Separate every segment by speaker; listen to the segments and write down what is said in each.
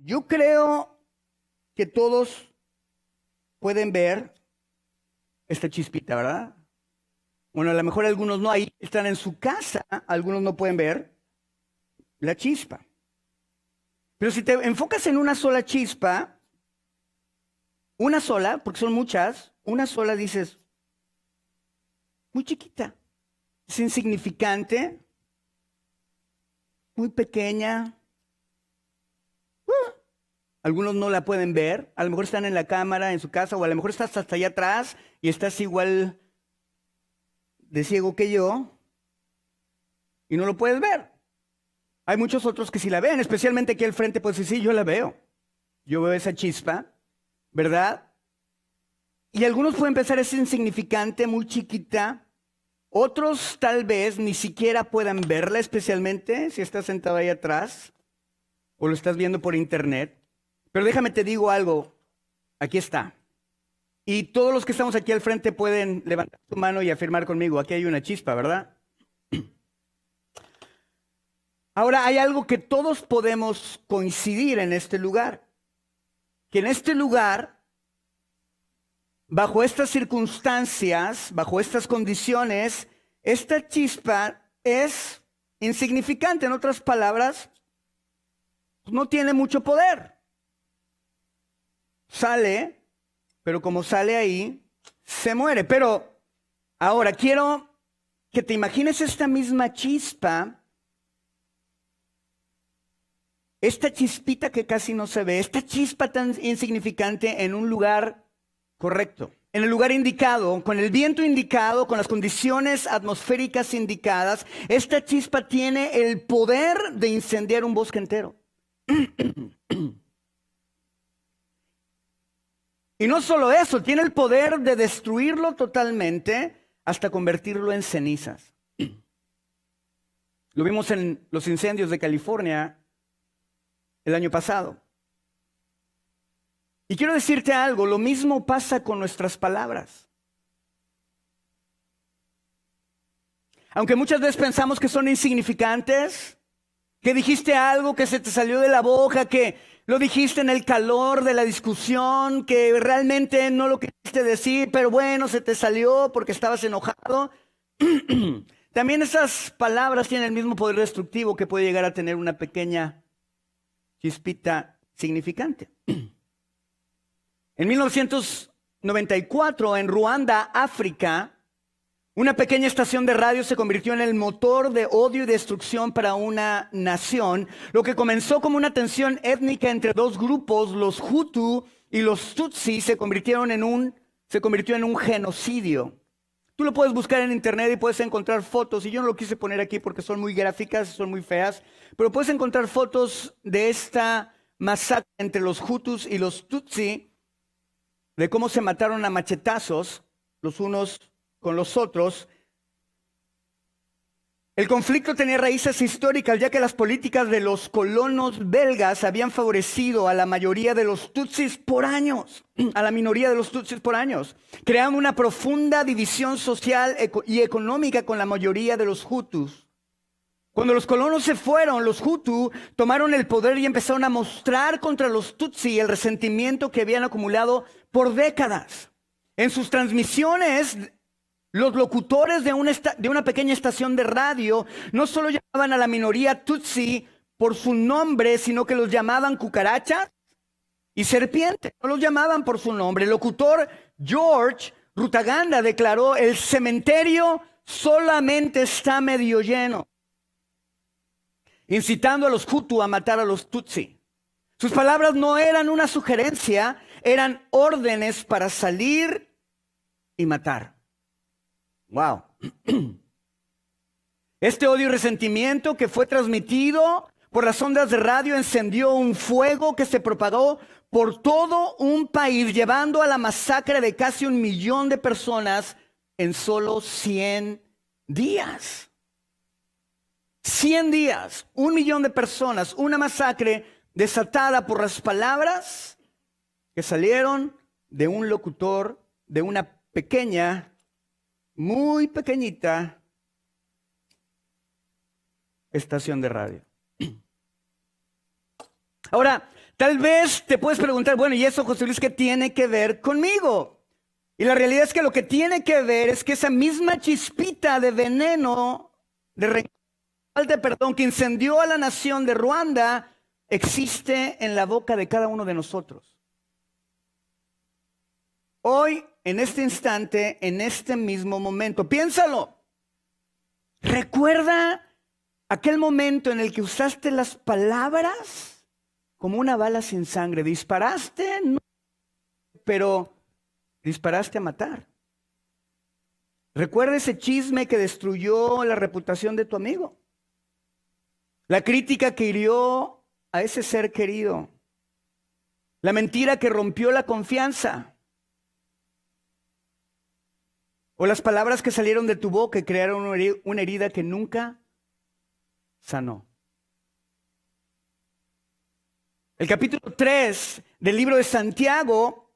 Speaker 1: Yo creo que todos pueden ver esta chispita, ¿verdad? Bueno, a lo mejor algunos no, ahí están en su casa, algunos no pueden ver la chispa. Pero si te enfocas en una sola chispa, una sola, porque son muchas, una sola dices, muy chiquita, es insignificante, muy pequeña. Algunos no la pueden ver, a lo mejor están en la cámara, en su casa, o a lo mejor estás hasta allá atrás y estás igual de ciego que yo y no lo puedes ver. Hay muchos otros que sí la ven, especialmente aquí al frente, pues sí, yo la veo. Yo veo esa chispa, ¿verdad? Y algunos pueden pensar es insignificante, muy chiquita. Otros tal vez ni siquiera puedan verla, especialmente si estás sentado ahí atrás o lo estás viendo por internet. Pero déjame te digo algo, aquí está. Y todos los que estamos aquí al frente pueden levantar su mano y afirmar conmigo, aquí hay una chispa, ¿verdad? Ahora hay algo que todos podemos coincidir en este lugar, que en este lugar, bajo estas circunstancias, bajo estas condiciones, esta chispa es insignificante, en otras palabras, no tiene mucho poder. Sale, pero como sale ahí, se muere. Pero ahora quiero que te imagines esta misma chispa, esta chispita que casi no se ve, esta chispa tan insignificante en un lugar correcto, en el lugar indicado, con el viento indicado, con las condiciones atmosféricas indicadas. Esta chispa tiene el poder de incendiar un bosque entero. Y no solo eso, tiene el poder de destruirlo totalmente hasta convertirlo en cenizas. Lo vimos en los incendios de California el año pasado. Y quiero decirte algo, lo mismo pasa con nuestras palabras. Aunque muchas veces pensamos que son insignificantes, que dijiste algo que se te salió de la boca, que lo dijiste en el calor de la discusión, que realmente no lo quisiste decir, pero bueno, se te salió porque estabas enojado. También esas palabras tienen el mismo poder destructivo que puede llegar a tener una pequeña chispita significante. En 1994, en Ruanda, África, una pequeña estación de radio se convirtió en el motor de odio y destrucción para una nación. Lo que comenzó como una tensión étnica entre dos grupos, los Hutu y los Tutsi, se convirtió en un genocidio. Tú lo puedes buscar en internet y puedes encontrar fotos, y yo no lo quise poner aquí porque son muy gráficas, son muy feas, pero puedes encontrar fotos de esta masacre entre los Hutus y los Tutsi, de cómo se mataron a machetazos los unos con los otros. El conflicto tenía raíces históricas, ya que las políticas de los colonos belgas habían favorecido a la mayoría de los tutsis por años, a la minoría de los tutsis por años, creando una profunda división social y económica con la mayoría de los hutus. Cuando los colonos se fueron, los hutu tomaron el poder y empezaron a mostrar contra los tutsi el resentimiento que habían acumulado por décadas. En sus transmisiones, los locutores de una pequeña estación de radio no solo llamaban a la minoría tutsi por su nombre, sino que los llamaban cucarachas y serpientes. No los llamaban por su nombre. El locutor George Rutaganda declaró: el cementerio solamente está medio lleno, incitando a los Hutu a matar a los Tutsi. Sus palabras no eran una sugerencia, eran órdenes para salir y matar. Wow. Este odio y resentimiento que fue transmitido por las ondas de radio encendió un fuego que se propagó por todo un país, llevando a la masacre de casi 1 millón de personas en solo 100 días. 100 días, 1 millón de personas, una masacre desatada por las palabras que salieron de un locutor de una pequeña, muy pequeñita estación de radio. Ahora, tal vez te puedes preguntar, bueno, ¿y eso, José Luis, qué tiene que ver conmigo? Y la realidad es que lo que tiene que ver es que esa misma chispita de veneno, que incendió a la nación de Ruanda, existe en la boca de cada uno de nosotros. Hoy, en este instante, en este mismo momento, piénsalo. Recuerda aquel momento en el que usaste las palabras como una bala sin sangre. Disparaste, no, pero disparaste a matar. Recuerda ese chisme que destruyó la reputación de tu amigo. La crítica que hirió a ese ser querido. La mentira que rompió la confianza. O las palabras que salieron de tu boca y crearon una herida que nunca sanó. El capítulo 3 del libro de Santiago,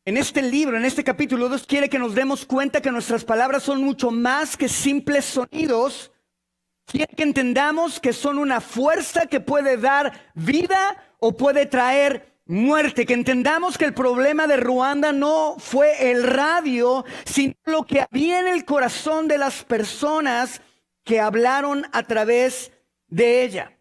Speaker 1: en este libro, en este capítulo 2, quiere que nos demos cuenta que nuestras palabras son mucho más que simples sonidos. Quiere que entendamos que son una fuerza que puede dar vida o puede traer muerte. Que entendamos que el problema de Ruanda no fue el radio, sino lo que había en el corazón de las personas que hablaron a través de ella.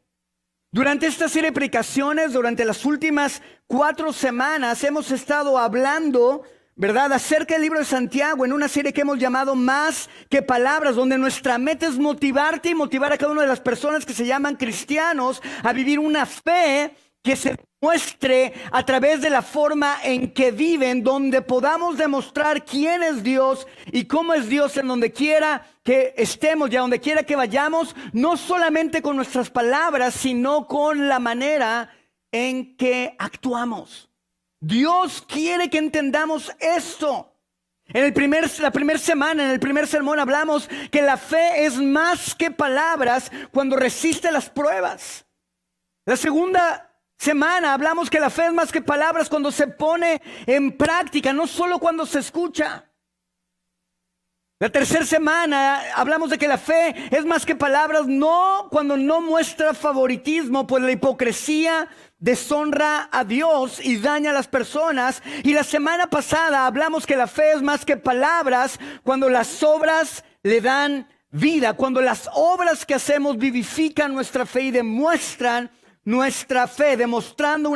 Speaker 1: Durante esta serie de predicaciones, durante las últimas 4 semanas, hemos estado hablando, ¿verdad?, acerca del libro de Santiago en una serie que hemos llamado Más que Palabras, donde nuestra meta es motivarte y motivar a cada una de las personas que se llaman cristianos a vivir una fe que se muestre a través de la forma en que viven, donde podamos demostrar quién es Dios y cómo es Dios en donde quiera que estemos y a donde quiera que vayamos, no solamente con nuestras palabras, sino con la manera en que actuamos. Dios quiere que entendamos esto. La primera semana, en el primer sermón, hablamos que la fe es más que palabras cuando resiste las pruebas. La segunda semana hablamos que la fe es más que palabras cuando se pone en práctica, no solo cuando se escucha. La tercera semana hablamos de que la fe es más que palabras, no cuando no muestra favoritismo, pues la hipocresía deshonra a Dios y daña a las personas. Y la semana pasada hablamos que la fe es más que palabras cuando las obras le dan vida, cuando las obras que hacemos vivifican nuestra fe y demuestran nuestra fe, demostrando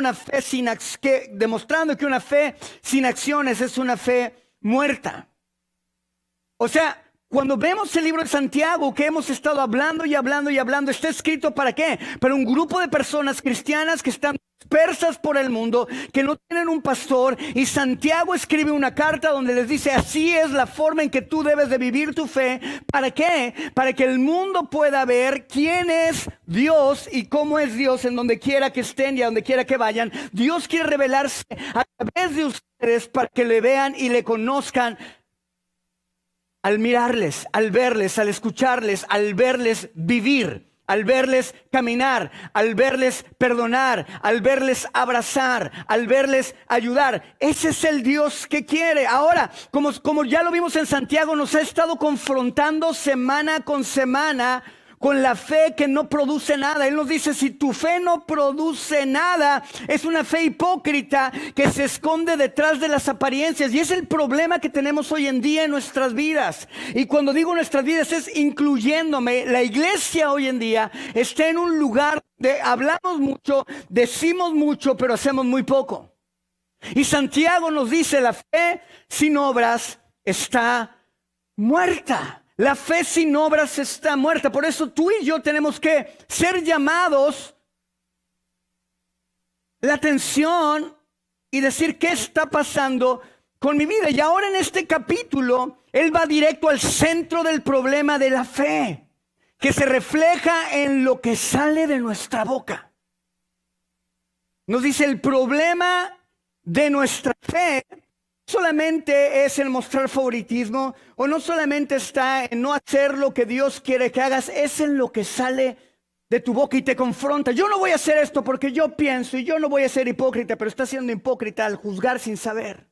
Speaker 1: que una fe sin acciones es una fe muerta. O sea, cuando vemos el libro de Santiago que hemos estado hablando y hablando y hablando, está escrito ¿para qué? Para un grupo de personas cristianas que están dispersas por el mundo, que no tienen un pastor, y Santiago escribe una carta donde les dice: así es la forma en que tú debes de vivir tu fe. ¿Para qué? Para que el mundo pueda ver quién es Dios y cómo es Dios en donde quiera que estén y a donde quiera que vayan. Dios quiere revelarse a través de ustedes para que le vean y le conozcan. Al mirarles, al verles, al escucharles, al verles vivir, al verles caminar, al verles perdonar, al verles abrazar, al verles ayudar. Ese es el Dios que quiere. Ahora, como ya lo vimos en Santiago, nos ha estado confrontando semana con semana con la fe que no produce nada. Él nos dice: si tu fe no produce nada, es una fe hipócrita que se esconde detrás de las apariencias. Y es el problema que tenemos hoy en día en nuestras vidas. Y cuando digo nuestras vidas es incluyéndome. La iglesia hoy en día está en un lugar de hablamos mucho, decimos mucho, pero hacemos muy poco. Y Santiago nos dice: la fe sin obras está muerta. La fe sin obras está muerta. Por eso tú y yo tenemos que ser llamados la atención y decir: ¿qué está pasando con mi vida? Y ahora en este capítulo, él va directo al centro del problema de la fe, que se refleja en lo que sale de nuestra boca. Nos dice: el problema de nuestra fe solamente es el mostrar favoritismo, o no solamente está en no hacer lo que Dios quiere que hagas, es en lo que sale de tu boca y te confronta. Yo no voy a hacer esto porque yo pienso, y yo no voy a ser hipócrita, pero está siendo hipócrita al juzgar sin saber.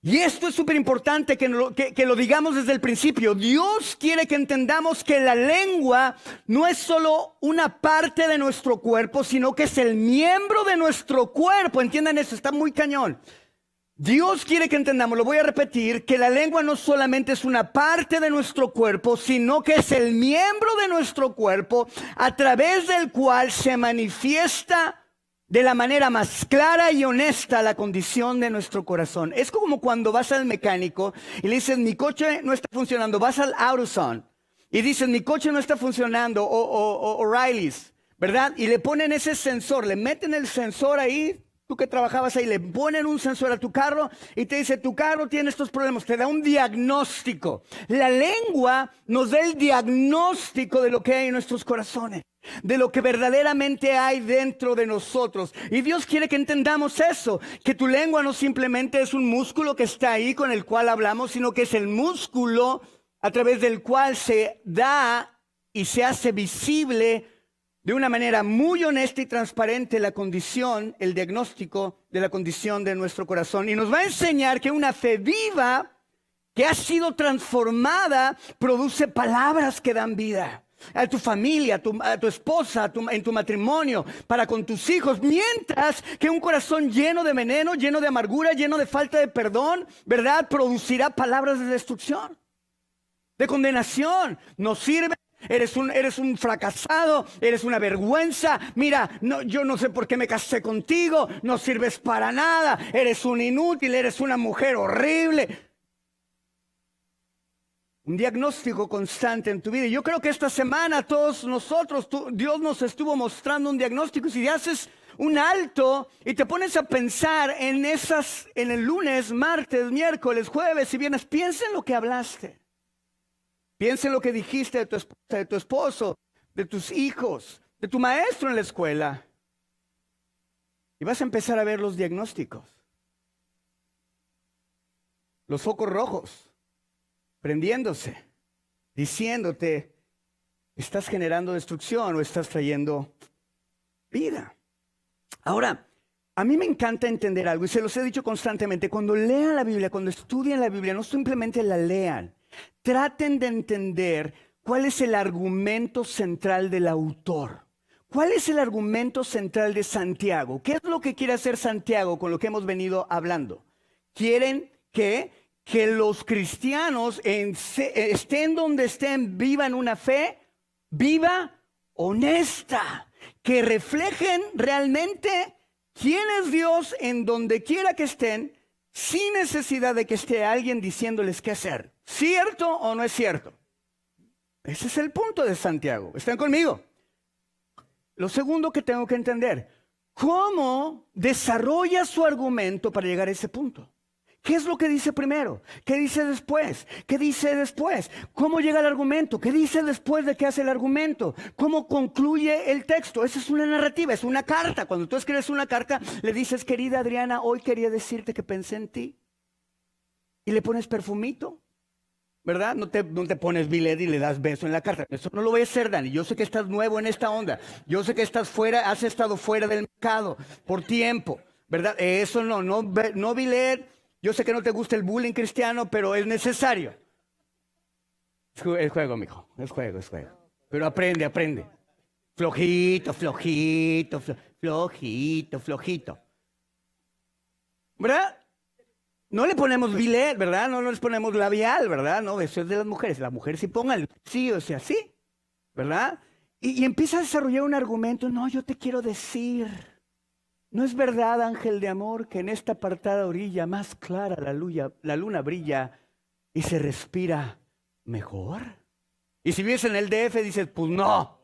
Speaker 1: Y esto es súper importante que lo digamos desde el principio. Dios quiere que entendamos que la lengua no es solo una parte de nuestro cuerpo, sino que es el miembro de nuestro cuerpo. Entiendan eso, está muy cañón. Dios quiere que entendamos, lo voy a repetir, que la lengua no solamente es una parte de nuestro cuerpo, sino que es el miembro de nuestro cuerpo a través del cual se manifiesta de la manera más clara y honesta la condición de nuestro corazón. Es como cuando vas al mecánico y le dices, mi coche no está funcionando. Vas al AutoZone y dices, mi coche no está funcionando, o O'Reilly's, ¿verdad? Y le ponen ese sensor, le meten el sensor ahí. Tú que trabajabas ahí, le ponen un sensor a tu carro y te dice, tu carro tiene estos problemas, te da un diagnóstico. La lengua nos da el diagnóstico de lo que hay en nuestros corazones, de lo que verdaderamente hay dentro de nosotros. Y Dios quiere que entendamos eso, que tu lengua no simplemente es un músculo que está ahí con el cual hablamos, sino que es el músculo a través del cual se da y se hace visible de una manera muy honesta y transparente la condición, el diagnóstico de la condición de nuestro corazón. Y nos va a enseñar que una fe viva que ha sido transformada produce palabras que dan vida a tu familia, a tu esposa, en tu matrimonio, para con tus hijos. Mientras que un corazón lleno de veneno, lleno de amargura, lleno de falta de perdón, ¿verdad? Producirá palabras de destrucción, de condenación. No sirve. Eres un fracasado, eres una vergüenza. Mira, yo no sé por qué me casé contigo, no sirves para nada, eres un inútil, eres una mujer horrible. Un diagnóstico constante en tu vida. Y yo creo que esta semana todos nosotros, Dios nos estuvo mostrando un diagnóstico. Si haces un alto y te pones a pensar en el lunes, martes, miércoles, jueves y viernes, piensa en lo que hablaste. Piensa en lo que dijiste de tu esposa, de tu esposo, de tus hijos, de tu maestro en la escuela. Y vas a empezar a ver los diagnósticos. Los focos rojos, prendiéndose, diciéndote, estás generando destrucción o estás trayendo vida. Ahora, a mí me encanta entender algo y se los he dicho constantemente. Cuando lean la Biblia, cuando estudien la Biblia, no simplemente la lean. Traten de entender cuál es el argumento central del autor. ¿Cuál es el argumento central de Santiago? ¿Qué es lo que quiere hacer Santiago con lo que hemos venido hablando? Quieren que los cristianos estén donde estén, vivan una fe viva, honesta, que reflejen realmente quién es Dios en donde quiera que estén, sin necesidad de que esté alguien diciéndoles qué hacer. ¿Cierto o no es cierto? Ese es el punto de Santiago. ¿Están conmigo? Lo segundo que tengo que entender, ¿cómo desarrolla su argumento para llegar a ese punto? ¿Qué es lo que dice primero? ¿Qué dice después? ¿Qué dice después? ¿Cómo llega el argumento? ¿Qué dice después de que hace el argumento? ¿Cómo concluye el texto? Esa es una narrativa, es una carta. Cuando tú escribes una carta, le dices, querida Adriana, hoy quería decirte que pensé en ti. Y le pones perfumito, ¿verdad? No te pones bilet y le das beso en la carta. Eso no lo voy a hacer, Dani. Yo sé que estás nuevo en esta onda. Yo sé que estás fuera, has estado fuera del mercado por tiempo, ¿verdad? Eso no bilet. Yo sé que no te gusta el bullying cristiano, pero es necesario. Es juego, mijo. Es juego. Pero aprende. Flojito. ¿Verdad? No le ponemos bilet, ¿verdad? No les ponemos labial, ¿verdad? No, eso es de las mujeres. Las mujeres sí pongan sí, o sea, sí, ¿verdad? Y empieza a desarrollar un argumento. No, yo te quiero decir, ¿no es verdad, ángel de amor, que en esta apartada orilla más clara la luna brilla y se respira mejor? Y si vives en el DF, dices, pues no.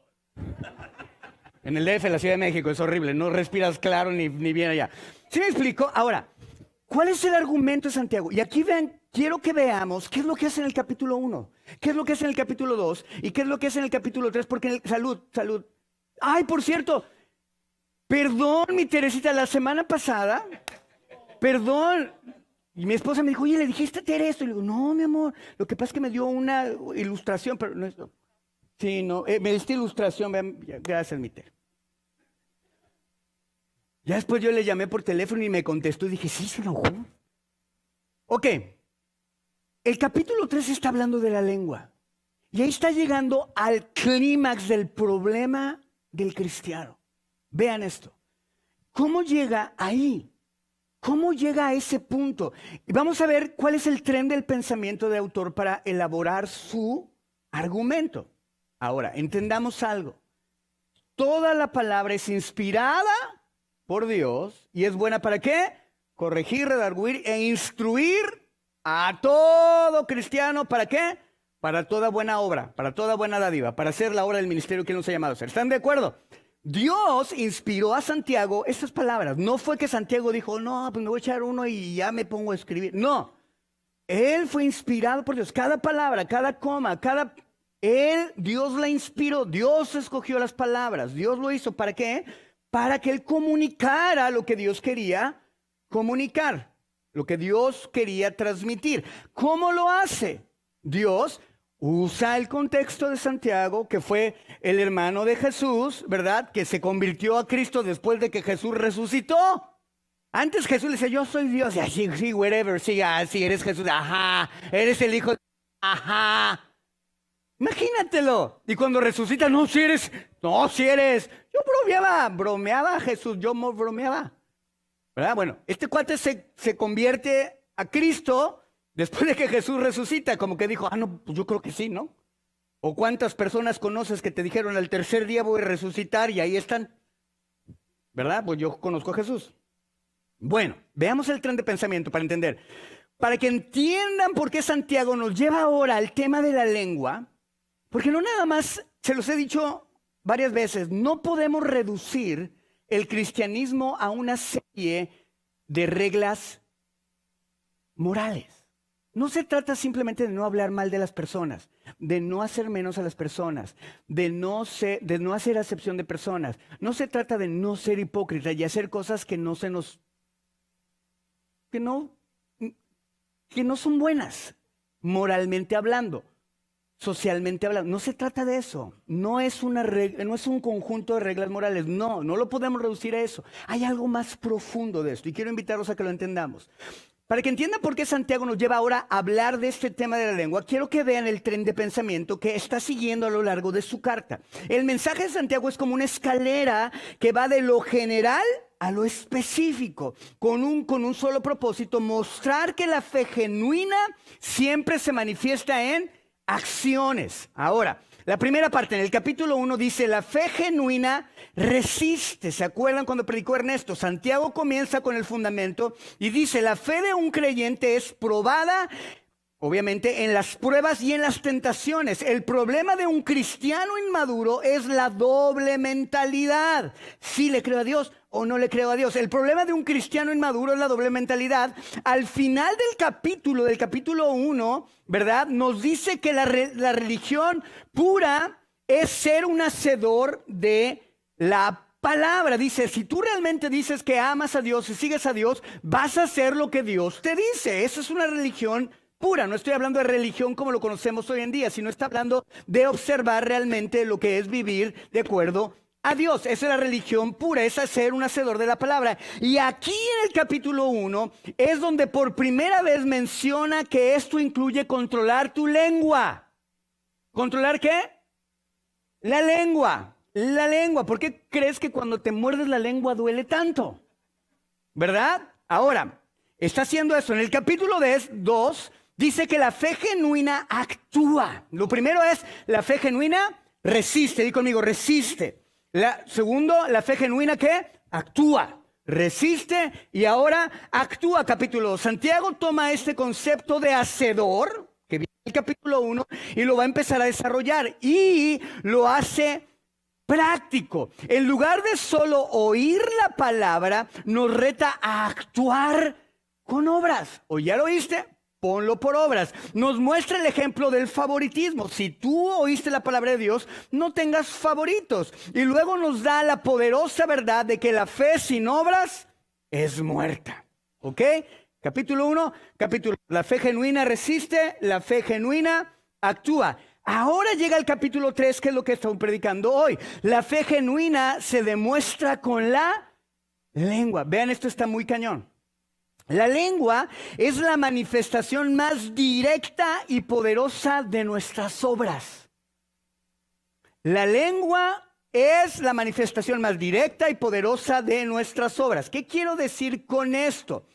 Speaker 1: En el DF, la Ciudad de México, es horrible. No respiras claro ni bien allá. ¿Sí me explico? Ahora, ¿cuál es el argumento de Santiago? Y aquí quiero que veamos qué es lo que hace en el capítulo 1, qué es lo que hace en el capítulo 2 y qué es lo que hace en el capítulo 3, porque salud. Ay, por cierto, perdón, mi Teresita, la semana pasada, perdón, y mi esposa me dijo, oye, ¿le dijiste a Tere esto? Y le digo, no, mi amor, lo que pasa es que me dio una ilustración, pero no es... Sí, no, me diste ilustración, vean, gracias, mi Tere. Ya después yo le llamé por teléfono y me contestó y dije, sí, se enojó. Ok, el capítulo 3 está hablando de la lengua. Y ahí está llegando al clímax del problema del cristiano. Vean esto. ¿Cómo llega ahí? ¿Cómo llega a ese punto? Y vamos a ver cuál es el tren del pensamiento del autor para elaborar su argumento. Ahora, entendamos algo. Toda la palabra es inspirada por Dios y es buena ¿para qué? Corregir, redarguir e instruir a todo cristiano. ¿Para qué? Para toda buena obra, para toda buena dádiva, para hacer la obra del ministerio que nos ha llamado a hacer. ¿Están de acuerdo? Dios inspiró a Santiago estas palabras. No fue que Santiago dijo, no, pues me voy a echar uno y ya me pongo a escribir. No, él fue inspirado por Dios. Cada palabra, cada coma, Dios la inspiró. Dios escogió las palabras. Dios lo hizo. ¿Para qué? Para que él comunicara lo que Dios quería comunicar, lo que Dios quería transmitir. ¿Cómo lo hace? Dios usa el contexto de Santiago, que fue el hermano de Jesús, ¿verdad? Que se convirtió a Cristo después de que Jesús resucitó. Antes Jesús le decía, yo soy Dios. Y sí, wherever, sí, eres Jesús. Ajá, eres el hijo. Ajá. Imagínatelo. Y cuando resucita, no, si eres. Yo bromeaba Jesús, yo bromeaba. ¿Verdad? Bueno, este cuate se convierte a Cristo después de que Jesús resucita, como que dijo, no, pues yo creo que sí, ¿no? ¿O cuántas personas conoces que te dijeron al tercer día voy a resucitar y ahí están? ¿Verdad? Pues yo conozco a Jesús. Bueno, veamos el tren de pensamiento para entender. Para que entiendan por qué Santiago nos lleva ahora al tema de la lengua, porque no nada más, se los he dicho varias veces, no podemos reducir el cristianismo a una serie de reglas morales. No se trata simplemente de no hablar mal de las personas, de no hacer menos a las personas, de no hacer acepción de personas. No se trata de no ser hipócrita y hacer cosas que no son buenas, moralmente hablando, socialmente hablando. No se trata de eso. No es un conjunto de reglas morales. No lo podemos reducir a eso. Hay algo más profundo de esto y quiero invitarlos a que lo entendamos. Para que entiendan por qué Santiago nos lleva ahora a hablar de este tema de la lengua, quiero que vean el tren de pensamiento que está siguiendo a lo largo de su carta. El mensaje de Santiago es como una escalera que va de lo general a lo específico, con un solo propósito: mostrar que la fe genuina siempre se manifiesta en acciones. Ahora, la primera parte, en el capítulo 1 dice, la fe genuina resiste. ¿Se acuerdan cuando predicó Ernesto? Santiago comienza con el fundamento y dice, la fe de un creyente es probada, obviamente, en las pruebas y en las tentaciones. El problema de un cristiano inmaduro es la doble mentalidad. ¿Sí le creo a Dios o no le creo a Dios? El problema de un cristiano inmaduro es la doble mentalidad. Al final del capítulo 1, ¿verdad? Nos dice que la religión pura es ser un hacedor de la palabra. Dice, si tú realmente dices que amas a Dios y sigues a Dios, vas a hacer lo que Dios te dice. Eso es una religión pura. No estoy hablando de religión como lo conocemos hoy en día, sino está hablando de observar realmente lo que es vivir de acuerdo a Dios. Esa es la religión pura, es ser un hacedor de la palabra. Y aquí en el capítulo 1 es donde por primera vez menciona que esto incluye controlar tu lengua. ¿Controlar qué? La lengua. La lengua. ¿Por qué crees que cuando te muerdes la lengua duele tanto? ¿Verdad? Ahora, está haciendo eso. En el capítulo 2 dice que la fe genuina actúa. Lo primero es, la fe genuina resiste. Di conmigo, resiste. Segundo, la fe genuina ¿qué? Actúa. Resiste y ahora actúa. Capítulo 2. Santiago toma este concepto de hacedor, que viene en el capítulo 1, y lo va a empezar a desarrollar. Y lo hace práctico. En lugar de solo oír la palabra, nos reta a actuar con obras. ¿O ya lo oíste? Ponlo por obras. Nos muestra el ejemplo del favoritismo. Si tú oíste la palabra de Dios, no tengas favoritos. Y luego nos da la poderosa verdad de que la fe sin obras es muerta. ¿Ok? Capítulo 1, la fe genuina resiste, la fe genuina actúa. Ahora llega el capítulo 3, que es lo que estamos predicando hoy. La fe genuina se demuestra con la lengua. Vean, esto está muy cañón. La lengua es la manifestación más directa y poderosa de nuestras obras. La lengua es la manifestación más directa y poderosa de nuestras obras. ¿Qué quiero decir con esto?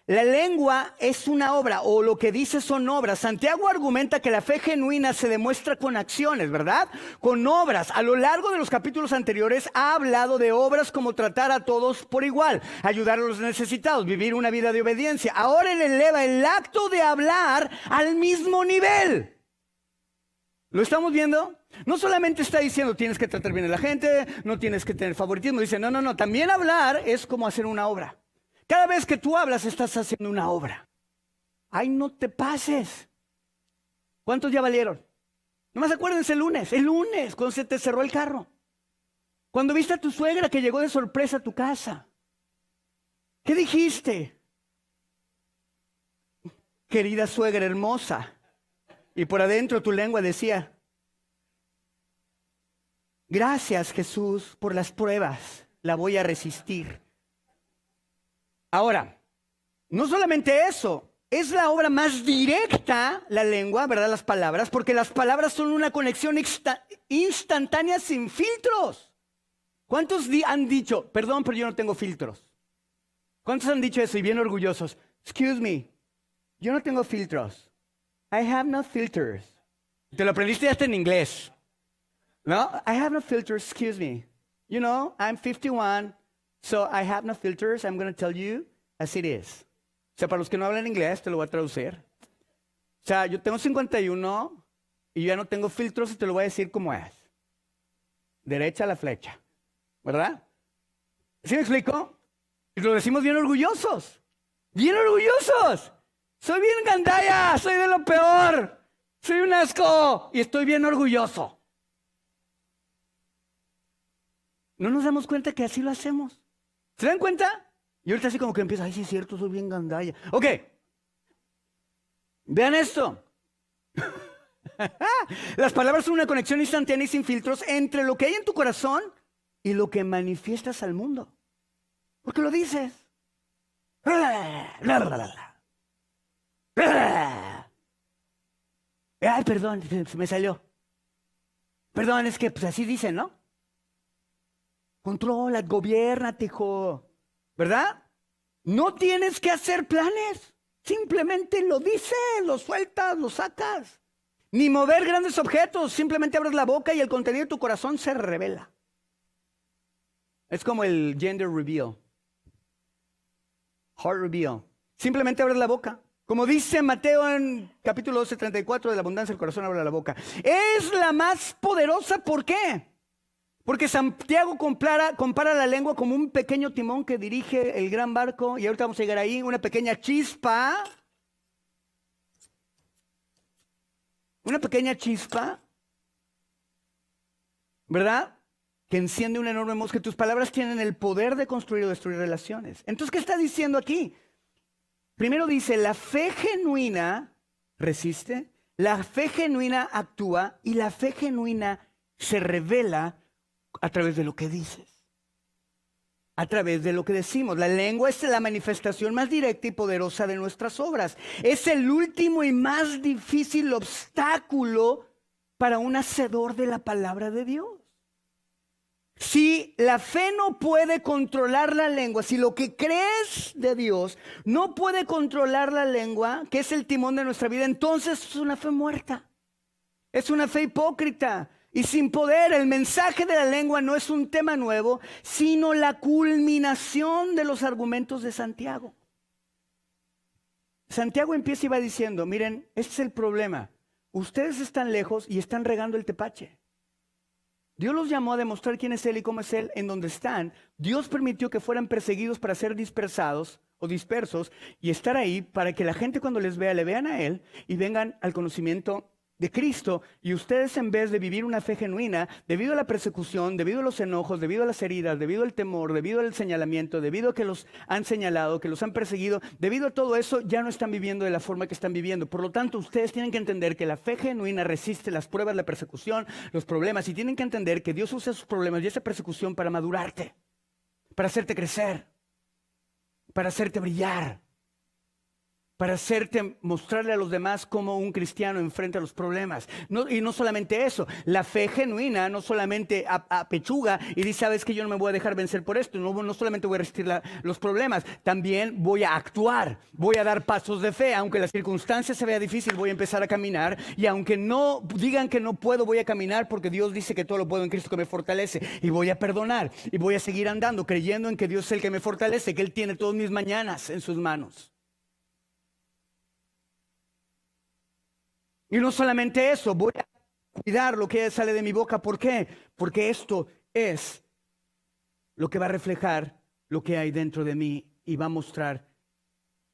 Speaker 1: La lengua es una obra, o lo que dice son obras. Santiago argumenta que la fe genuina se demuestra con acciones, ¿verdad? Con obras. A lo largo de los capítulos anteriores ha hablado de obras como tratar a todos por igual, ayudar a los necesitados, vivir una vida de obediencia. Ahora él eleva el acto de hablar al mismo nivel. ¿Lo estamos viendo? No solamente está diciendo tienes que tratar bien a la gente, no tienes que tener favoritismo. Dice, no, también hablar es como hacer una obra. Cada vez que tú hablas, estás haciendo una obra. Ay, no te pases. ¿Cuántos ya valieron? Nomás acuérdense el lunes, cuando se te cerró el carro. Cuando viste a tu suegra que llegó de sorpresa a tu casa. ¿Qué dijiste? Querida suegra hermosa. Y por adentro tu lengua decía, gracias Jesús por las pruebas, la voy a resistir. Ahora, no solamente eso, es la obra más directa, la lengua, ¿verdad? Las palabras, porque las palabras son una conexión instantánea sin filtros. ¿Cuántos han dicho, perdón, pero yo no tengo filtros? ¿Cuántos han dicho eso y bien orgullosos? Excuse me, yo no tengo filtros. I have no filters. Te lo aprendiste hasta en inglés. ¿No? I have no filters, excuse me. You know, I'm 51. So I have no filters, I'm going to tell you as it is. O sea, para los que no hablan inglés, te lo voy a traducir. O sea, yo tengo 51 y ya no tengo filtros y te lo voy a decir como es. Derecha a la flecha. ¿Verdad? ¿Sí me explico? Y lo decimos bien orgullosos. ¡Bien orgullosos! Soy bien gandalla, soy de lo peor. Soy un asco y estoy bien orgulloso. No nos damos cuenta que así lo hacemos. ¿Se dan cuenta? Y ahorita así como que empieza, ay, sí es cierto, soy bien gandalla. Ok, vean esto. Las palabras son una conexión instantánea y sin filtros entre lo que hay en tu corazón y lo que manifiestas al mundo. Porque lo dices. Ay, perdón, se me salió. Perdón, es que pues así dicen, ¿no? Controla, gobiérnate, hijo. ¿Verdad? No tienes que hacer planes. Simplemente lo dices, lo sueltas, lo sacas. Ni mover grandes objetos. Simplemente abres la boca y el contenido de tu corazón se revela. Es como el gender reveal. Heart reveal. Simplemente abres la boca. Como dice Mateo en capítulo 12:34, de la abundancia del corazón abre la boca. Es la más poderosa, ¿por qué? Porque Santiago compara la lengua como un pequeño timón que dirige el gran barco, y ahorita vamos a llegar ahí, una pequeña chispa. Una pequeña chispa, ¿verdad? Que enciende una enorme mosca. Tus palabras tienen el poder de construir o destruir relaciones. Entonces, ¿qué está diciendo aquí? Primero dice, la fe genuina resiste, la fe genuina actúa y la fe genuina se revela a través de lo que dices, a través de lo que decimos. La lengua es la manifestación más directa y poderosa de nuestras obras. Es el último y más difícil obstáculo para un hacedor de la palabra de Dios. Si la fe no puede controlar la lengua, si lo que crees de Dios no puede controlar la lengua, que es el timón de nuestra vida, entonces es una fe muerta. Es una fe hipócrita y sin poder. El mensaje de la lengua no es un tema nuevo, sino la culminación de los argumentos de Santiago. Santiago empieza y va diciendo, miren, este es el problema. Ustedes están lejos y están regando el tepache. Dios los llamó a demostrar quién es Él y cómo es Él en donde están. Dios permitió que fueran perseguidos para ser dispersados o dispersos y estar ahí para que la gente cuando les vea, le vean a Él y vengan al conocimiento de Cristo. Y ustedes, en vez de vivir una fe genuina, debido a la persecución, debido a los enojos, debido a las heridas, debido al temor, debido al señalamiento, debido a que los han señalado, que los han perseguido, debido a todo eso, ya no están viviendo de la forma que están viviendo. Por lo tanto, ustedes tienen que entender que la fe genuina resiste las pruebas, la persecución, los problemas, y tienen que entender que Dios usa esos problemas y esa persecución para madurarte, para hacerte crecer, para hacerte brillar. para mostrarle a los demás cómo un cristiano enfrenta los problemas. Y no solamente eso, la fe genuina no solamente apechuga y dice, sabes que yo no me voy a dejar vencer por esto, no solamente voy a resistir los problemas, también voy a actuar, voy a dar pasos de fe, aunque la circunstancia se vea difícil, voy a empezar a caminar, y aunque no digan que no puedo, voy a caminar porque Dios dice que todo lo puedo en Cristo que me fortalece, y voy a perdonar, y voy a seguir andando, creyendo en que Dios es el que me fortalece, que Él tiene todas mis mañanas en sus manos. Y no solamente eso, voy a cuidar lo que sale de mi boca. ¿Por qué? Porque esto es lo que va a reflejar lo que hay dentro de mí y va a mostrar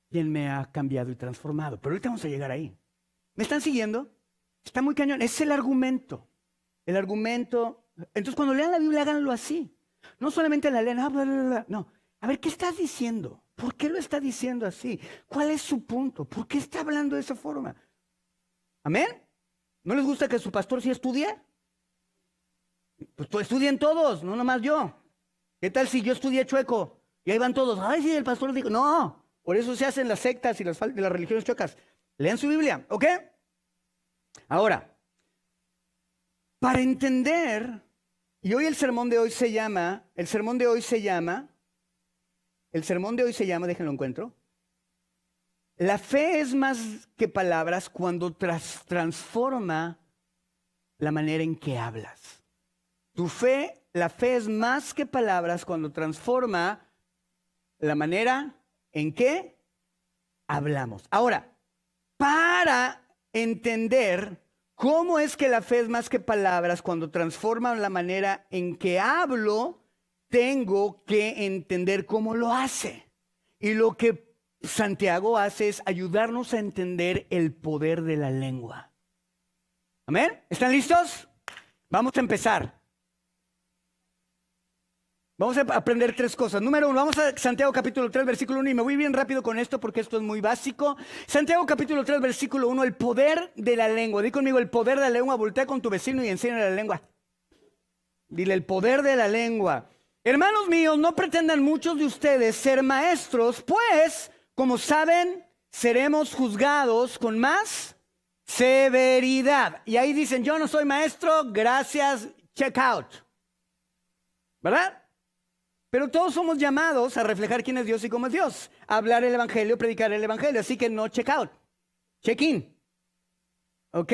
Speaker 1: quién me ha cambiado y transformado. Pero ahorita vamos a llegar ahí. ¿Me están siguiendo? Está muy cañón. Es el argumento. El argumento. Entonces, cuando lean la Biblia, háganlo así. No solamente la lean, bla, bla, bla. No. A ver, ¿qué estás diciendo? ¿Por qué lo está diciendo así? ¿Cuál es su punto? ¿Por qué está hablando de esa forma? ¿Amén? ¿No les gusta que su pastor sí estudie? Pues estudien todos, no nomás yo. ¿Qué tal si yo estudié chueco? Y ahí van todos, ay, sí, el pastor dijo. No, por eso se hacen las sectas y las religiones chuecas. Lean su Biblia, ¿ok? Ahora, para entender, y hoy el sermón de hoy se llama, déjenlo encuentro. La fe es más que palabras cuando transforma la manera en que hablas. La fe es más que palabras cuando transforma la manera en que hablamos. Ahora, para entender cómo es que la fe es más que palabras cuando transforma la manera en que hablo, tengo que entender cómo lo hace. Y lo que Santiago hace es ayudarnos a entender el poder de la lengua. ¿Amén? ¿Están listos? Vamos a empezar. Vamos a aprender 3 cosas. Número 1, vamos a Santiago capítulo 3, versículo 1. Y me voy bien rápido con esto porque esto es muy básico. Santiago capítulo 3, versículo 1, el poder de la lengua. Di conmigo, el poder de la lengua. Voltea con tu vecino y enséñale la lengua. Dile, el poder de la lengua. Hermanos míos, no pretendan muchos de ustedes ser maestros, pues, como saben, seremos juzgados con más severidad. Y ahí dicen, yo no soy maestro, gracias, check out. ¿Verdad? Pero todos somos llamados a reflejar quién es Dios y cómo es Dios. A hablar el evangelio, predicar el evangelio. Así que no check out, check in. ¿Ok?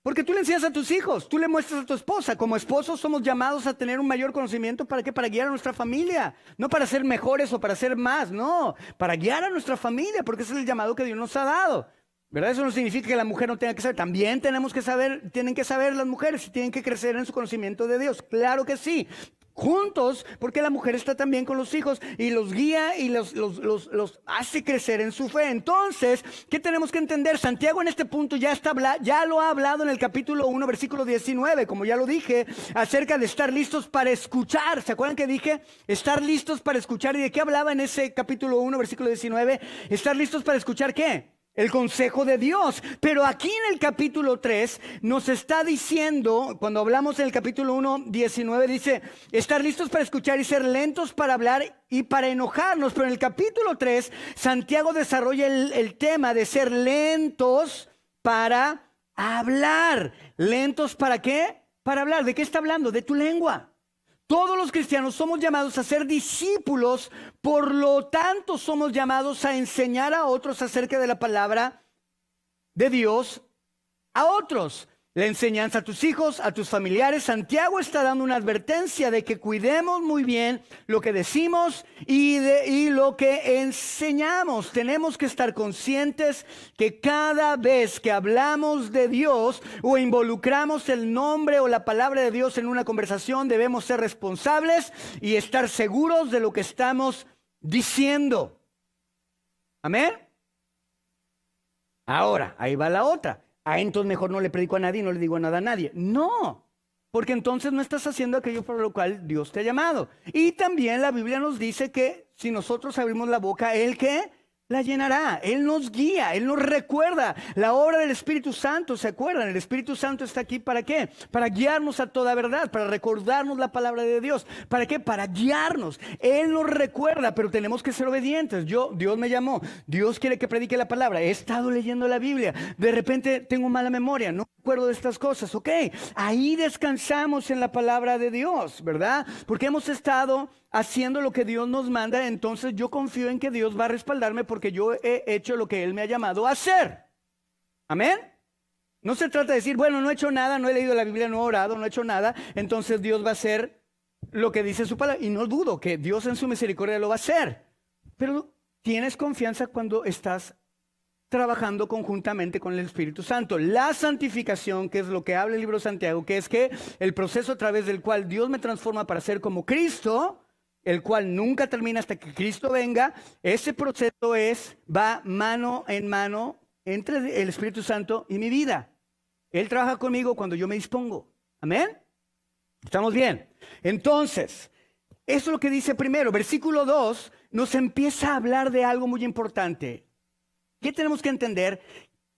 Speaker 1: Porque tú le enseñas a tus hijos, tú le muestras a tu esposa. Como esposos somos llamados a tener un mayor conocimiento. ¿Para qué? Para guiar a nuestra familia. No para ser mejores o para ser más, no. Para guiar a nuestra familia, porque ese es el llamado que Dios nos ha dado. ¿Verdad? Eso no significa que la mujer no tenga que saber. También tenemos que saber, tienen que saber las mujeres y tienen que crecer en su conocimiento de Dios. Claro que sí. Juntos, porque la mujer está también con los hijos y los guía y los hace crecer en su fe. Entonces, ¿qué tenemos que entender? Santiago en este punto ya lo ha hablado en el capítulo 1, versículo 19, como ya lo dije, acerca de estar listos para escuchar. ¿Se acuerdan que dije? Estar listos para escuchar. ¿Y de qué hablaba en ese capítulo 1, versículo 19? Estar listos para escuchar ¿qué? El consejo de Dios. Pero aquí en el capítulo 3 nos está diciendo, cuando hablamos en el capítulo 1, 19, dice, estar listos para escuchar y ser lentos para hablar y para enojarnos. Pero en el capítulo 3, Santiago desarrolla el tema de ser lentos para hablar. ¿Lentos para qué? Para hablar. ¿De qué está hablando? De tu lengua. Todos los cristianos somos llamados a ser discípulos, por lo tanto somos llamados a enseñar a otros acerca de la palabra de Dios a otros. La enseñanza a tus hijos, a tus familiares. Santiago está dando una advertencia de que cuidemos muy bien lo que decimos y lo que enseñamos. Tenemos que estar conscientes que cada vez que hablamos de Dios o involucramos el nombre o la palabra de Dios en una conversación, debemos ser responsables y estar seguros de lo que estamos diciendo. ¿Amén? Ahora, ahí va la otra. Entonces mejor no le predico a nadie, no le digo nada a nadie. No, porque entonces no estás haciendo aquello por lo cual Dios te ha llamado. Y también la Biblia nos dice que si nosotros abrimos la boca, ¿el qué? la llenará. Él nos guía, Él nos recuerda. La obra del Espíritu Santo, ¿se acuerdan? El Espíritu Santo está aquí ¿para qué? Para guiarnos a toda verdad, para recordarnos la palabra de Dios. ¿Para qué? Para guiarnos. Él nos recuerda, pero tenemos que ser obedientes. Dios me llamó, Dios quiere que predique la palabra. He estado leyendo la Biblia, de repente tengo mala memoria, no me acuerdo de estas cosas. Ok, ahí descansamos en la palabra de Dios, ¿verdad? Porque hemos estado haciendo lo que Dios nos manda, entonces yo confío en que Dios va a respaldarme porque yo he hecho lo que Él me ha llamado a hacer. Amén. No se trata de decir, bueno, no he hecho nada, no he leído la Biblia, no he orado, no he hecho nada, entonces Dios va a hacer lo que dice su palabra. Y no dudo que Dios en su misericordia lo va a hacer. Pero tienes confianza cuando estás trabajando conjuntamente con el Espíritu Santo. La santificación, que es lo que habla el libro de Santiago, que es que el proceso a través del cual Dios me transforma para ser como Cristo, el cual nunca termina hasta que Cristo venga. Ese proceso va mano en mano entre el Espíritu Santo y mi vida. Él trabaja conmigo cuando yo me dispongo. Amén. ¿Estamos bien? Entonces, eso es lo que dice primero. Versículo 2 nos empieza a hablar de algo muy importante. ¿Qué tenemos que entender?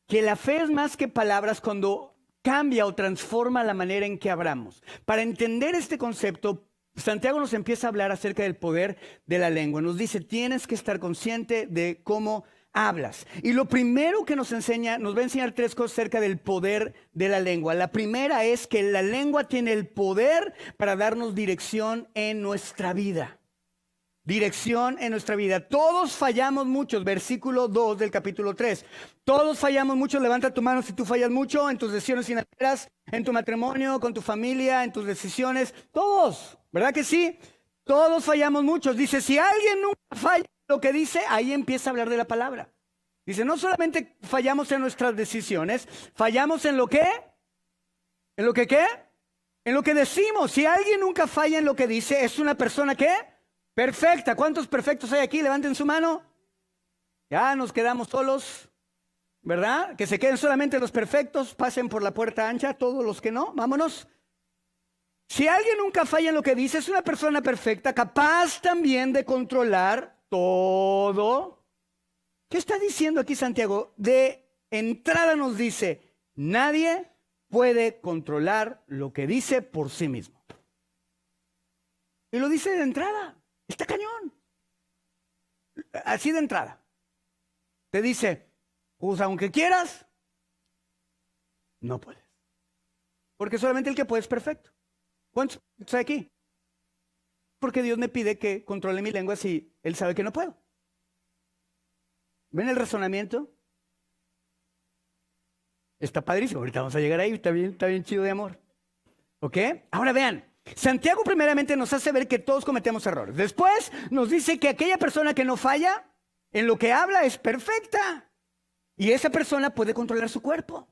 Speaker 1: Que la fe es más que palabras cuando cambia o transforma la manera en que hablamos. Para entender este concepto, Santiago nos empieza a hablar acerca del poder de la lengua. Nos dice, tienes que estar consciente de cómo hablas. Y lo primero que nos va a enseñar tres cosas acerca del poder de la lengua. La primera es que la lengua tiene el poder para darnos dirección en nuestra vida. Dirección en nuestra vida. Todos fallamos muchos. Versículo 2 del capítulo 3. Todos fallamos mucho. Levanta tu mano si tú fallas mucho en tus decisiones financieras, en tu matrimonio, con tu familia, en tus decisiones. Todos. ¿Verdad que sí? Todos fallamos muchos. Dice, si alguien nunca falla lo que dice, ahí empieza a hablar de la palabra. Dice, no solamente fallamos en nuestras decisiones, fallamos en lo que, ¿en lo que qué? En lo que decimos. Si alguien nunca falla en lo que dice, es una persona ¿qué? Perfecta. ¿Cuántos perfectos hay aquí? Levanten su mano. Ya nos quedamos solos, ¿verdad? Que se queden solamente los perfectos, pasen por la puerta ancha, todos los que no, vámonos. Si alguien nunca falla en lo que dice, es una persona perfecta, capaz también de controlar todo. ¿Qué está diciendo aquí Santiago? De entrada nos dice, nadie puede controlar lo que dice por sí mismo. Y lo dice de entrada. Está cañón. Así de entrada. Te dice, pues aunque quieras, no puedes. Porque solamente el que puede es perfecto. ¿Cuántos hay aquí? Porque Dios me pide que controle mi lengua si Él sabe que no puedo. ¿Ven el razonamiento? Está padrísimo. Ahorita vamos a llegar ahí. Está bien chido de amor. ¿Ok? Ahora vean. Santiago primeramente nos hace ver que todos cometemos errores. Después nos dice que aquella persona que no falla en lo que habla es perfecta. Y esa persona puede controlar su cuerpo.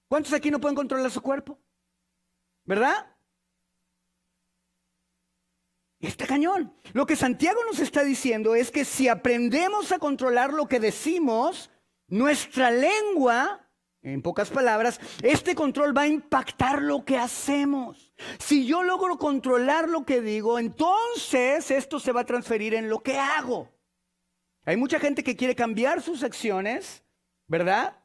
Speaker 1: ¿Cuántos aquí no pueden controlar su cuerpo? ¿Verdad? Está cañón. Lo que Santiago nos está diciendo es que si aprendemos a controlar lo que decimos, nuestra lengua, en pocas palabras, este control va a impactar lo que hacemos. Si yo logro controlar lo que digo, entonces esto se va a transferir en lo que hago. Hay mucha gente que quiere cambiar sus acciones, ¿verdad?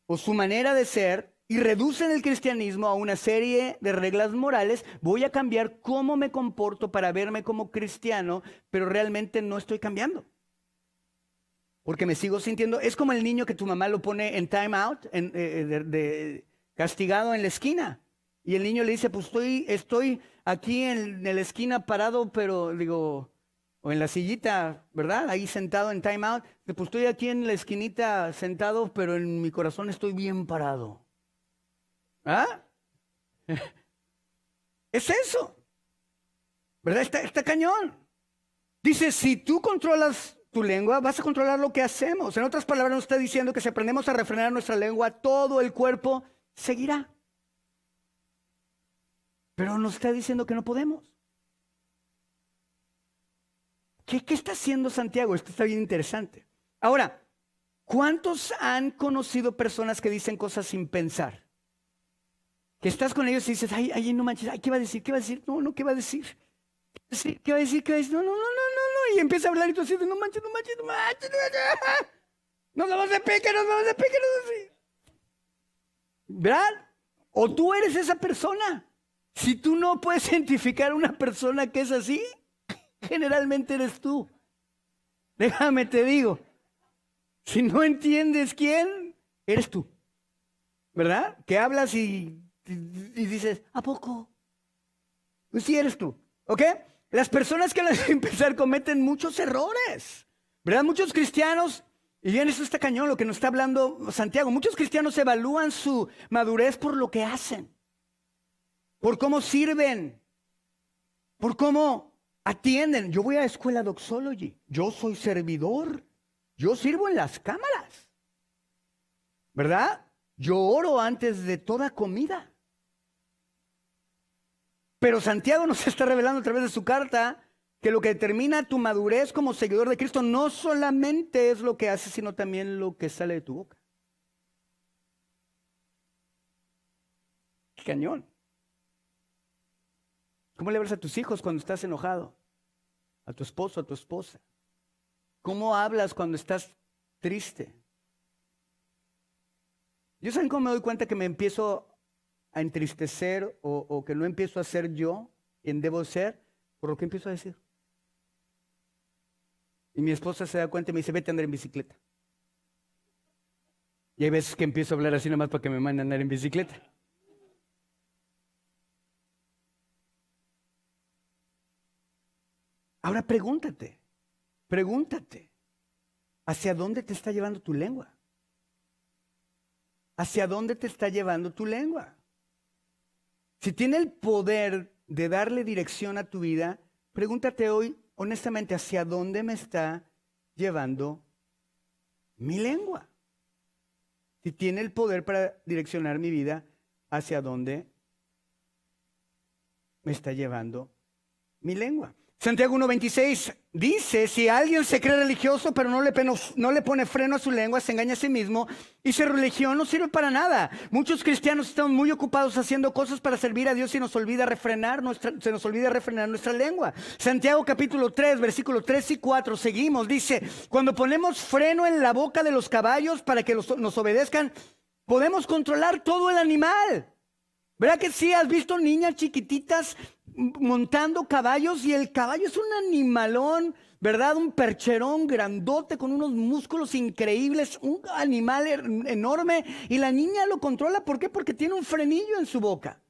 Speaker 1: O su manera de ser, y reducen el cristianismo a una serie de reglas morales. Voy a cambiar cómo me comporto para verme como cristiano, pero realmente no estoy cambiando. Porque me sigo sintiendo, es como el niño que tu mamá lo pone en time out, castigado en la esquina. Y el niño le dice, pues estoy aquí en la esquina parado, pero digo, o en la sillita, ¿verdad? Ahí sentado en time out. Pues estoy aquí en la esquinita sentado, pero en mi corazón estoy bien parado. ¿Ah? Es eso. ¿Verdad? Está cañón. Dice, si tú controlas tu lengua, vas a controlar lo que hacemos. En otras palabras, nos está diciendo que si aprendemos a refrenar nuestra lengua, todo el cuerpo seguirá. Pero nos está diciendo que no podemos. ¿Qué está haciendo Santiago? Esto está bien interesante. Ahora, ¿cuántos han conocido personas que dicen cosas sin pensar? Que estás con ellos y dices, ay, no manches, ay, ¿qué va a decir? ¿Qué va a decir? No, ¿qué va a decir? ¿Qué va a decir? ¿Qué va a decir? No, y empieza a hablar y tú así, no manches, no manches, no manches, no manches. Nos vamos de pique, nos vamos de pique, nos vamos de... ¿Verdad? O tú eres esa persona. Si tú no puedes identificar a una persona que es así, generalmente eres tú. Déjame te digo, si no entiendes quién, eres tú. ¿Verdad? Que hablas y dices, ¿a poco? Pues sí eres tú, ¿ok? Las personas que al empezar cometen muchos errores, ¿verdad? Muchos cristianos, y bien, eso está cañón, lo que nos está hablando Santiago, muchos cristianos evalúan su madurez por lo que hacen, por cómo sirven, por cómo atienden. Yo voy a escuela Doxology, yo soy servidor, yo sirvo en las cámaras, ¿verdad? Yo oro antes de toda comida. Pero Santiago nos está revelando a través de su carta que lo que determina tu madurez como seguidor de Cristo no solamente es lo que haces, sino también lo que sale de tu boca. ¡Qué cañón! ¿Cómo le hablas a tus hijos cuando estás enojado? A tu esposo, a tu esposa. ¿Cómo hablas cuando estás triste? ¿Yo saben cómo me doy cuenta que me empiezo a entristecer o que no empiezo a ser yo quien debo ser? Por lo que empiezo a decir. Y mi esposa se da cuenta y me dice, vete a andar en bicicleta. Y hay veces que empiezo a hablar así nomás para que me manden a andar en bicicleta. Ahora pregúntate, ¿hacia dónde te está llevando tu lengua? ¿Hacia dónde te está llevando tu lengua? Si tiene el poder de darle dirección a tu vida, pregúntate hoy, honestamente, ¿hacia dónde me está llevando mi lengua? Si tiene el poder para direccionar mi vida, ¿hacia dónde me está llevando mi lengua? Santiago 1:26 dice, si alguien se cree religioso pero no le pone freno a su lengua, se engaña a sí mismo y su religión no sirve para nada. Muchos cristianos estamos muy ocupados haciendo cosas para servir a Dios y se nos olvida refrenar nuestra lengua. Santiago capítulo 3, versículo 3 y 4, seguimos, dice, cuando ponemos freno en la boca de los caballos para que nos obedezcan, podemos controlar todo el animal. ¿Verdad que sí? ¿Has visto niñas chiquititas montando caballos? Y el caballo es un animalón, ¿verdad? Un percherón grandote con unos músculos increíbles, un animal enorme. Y la niña lo controla, ¿por qué? Porque tiene un frenillo en su boca.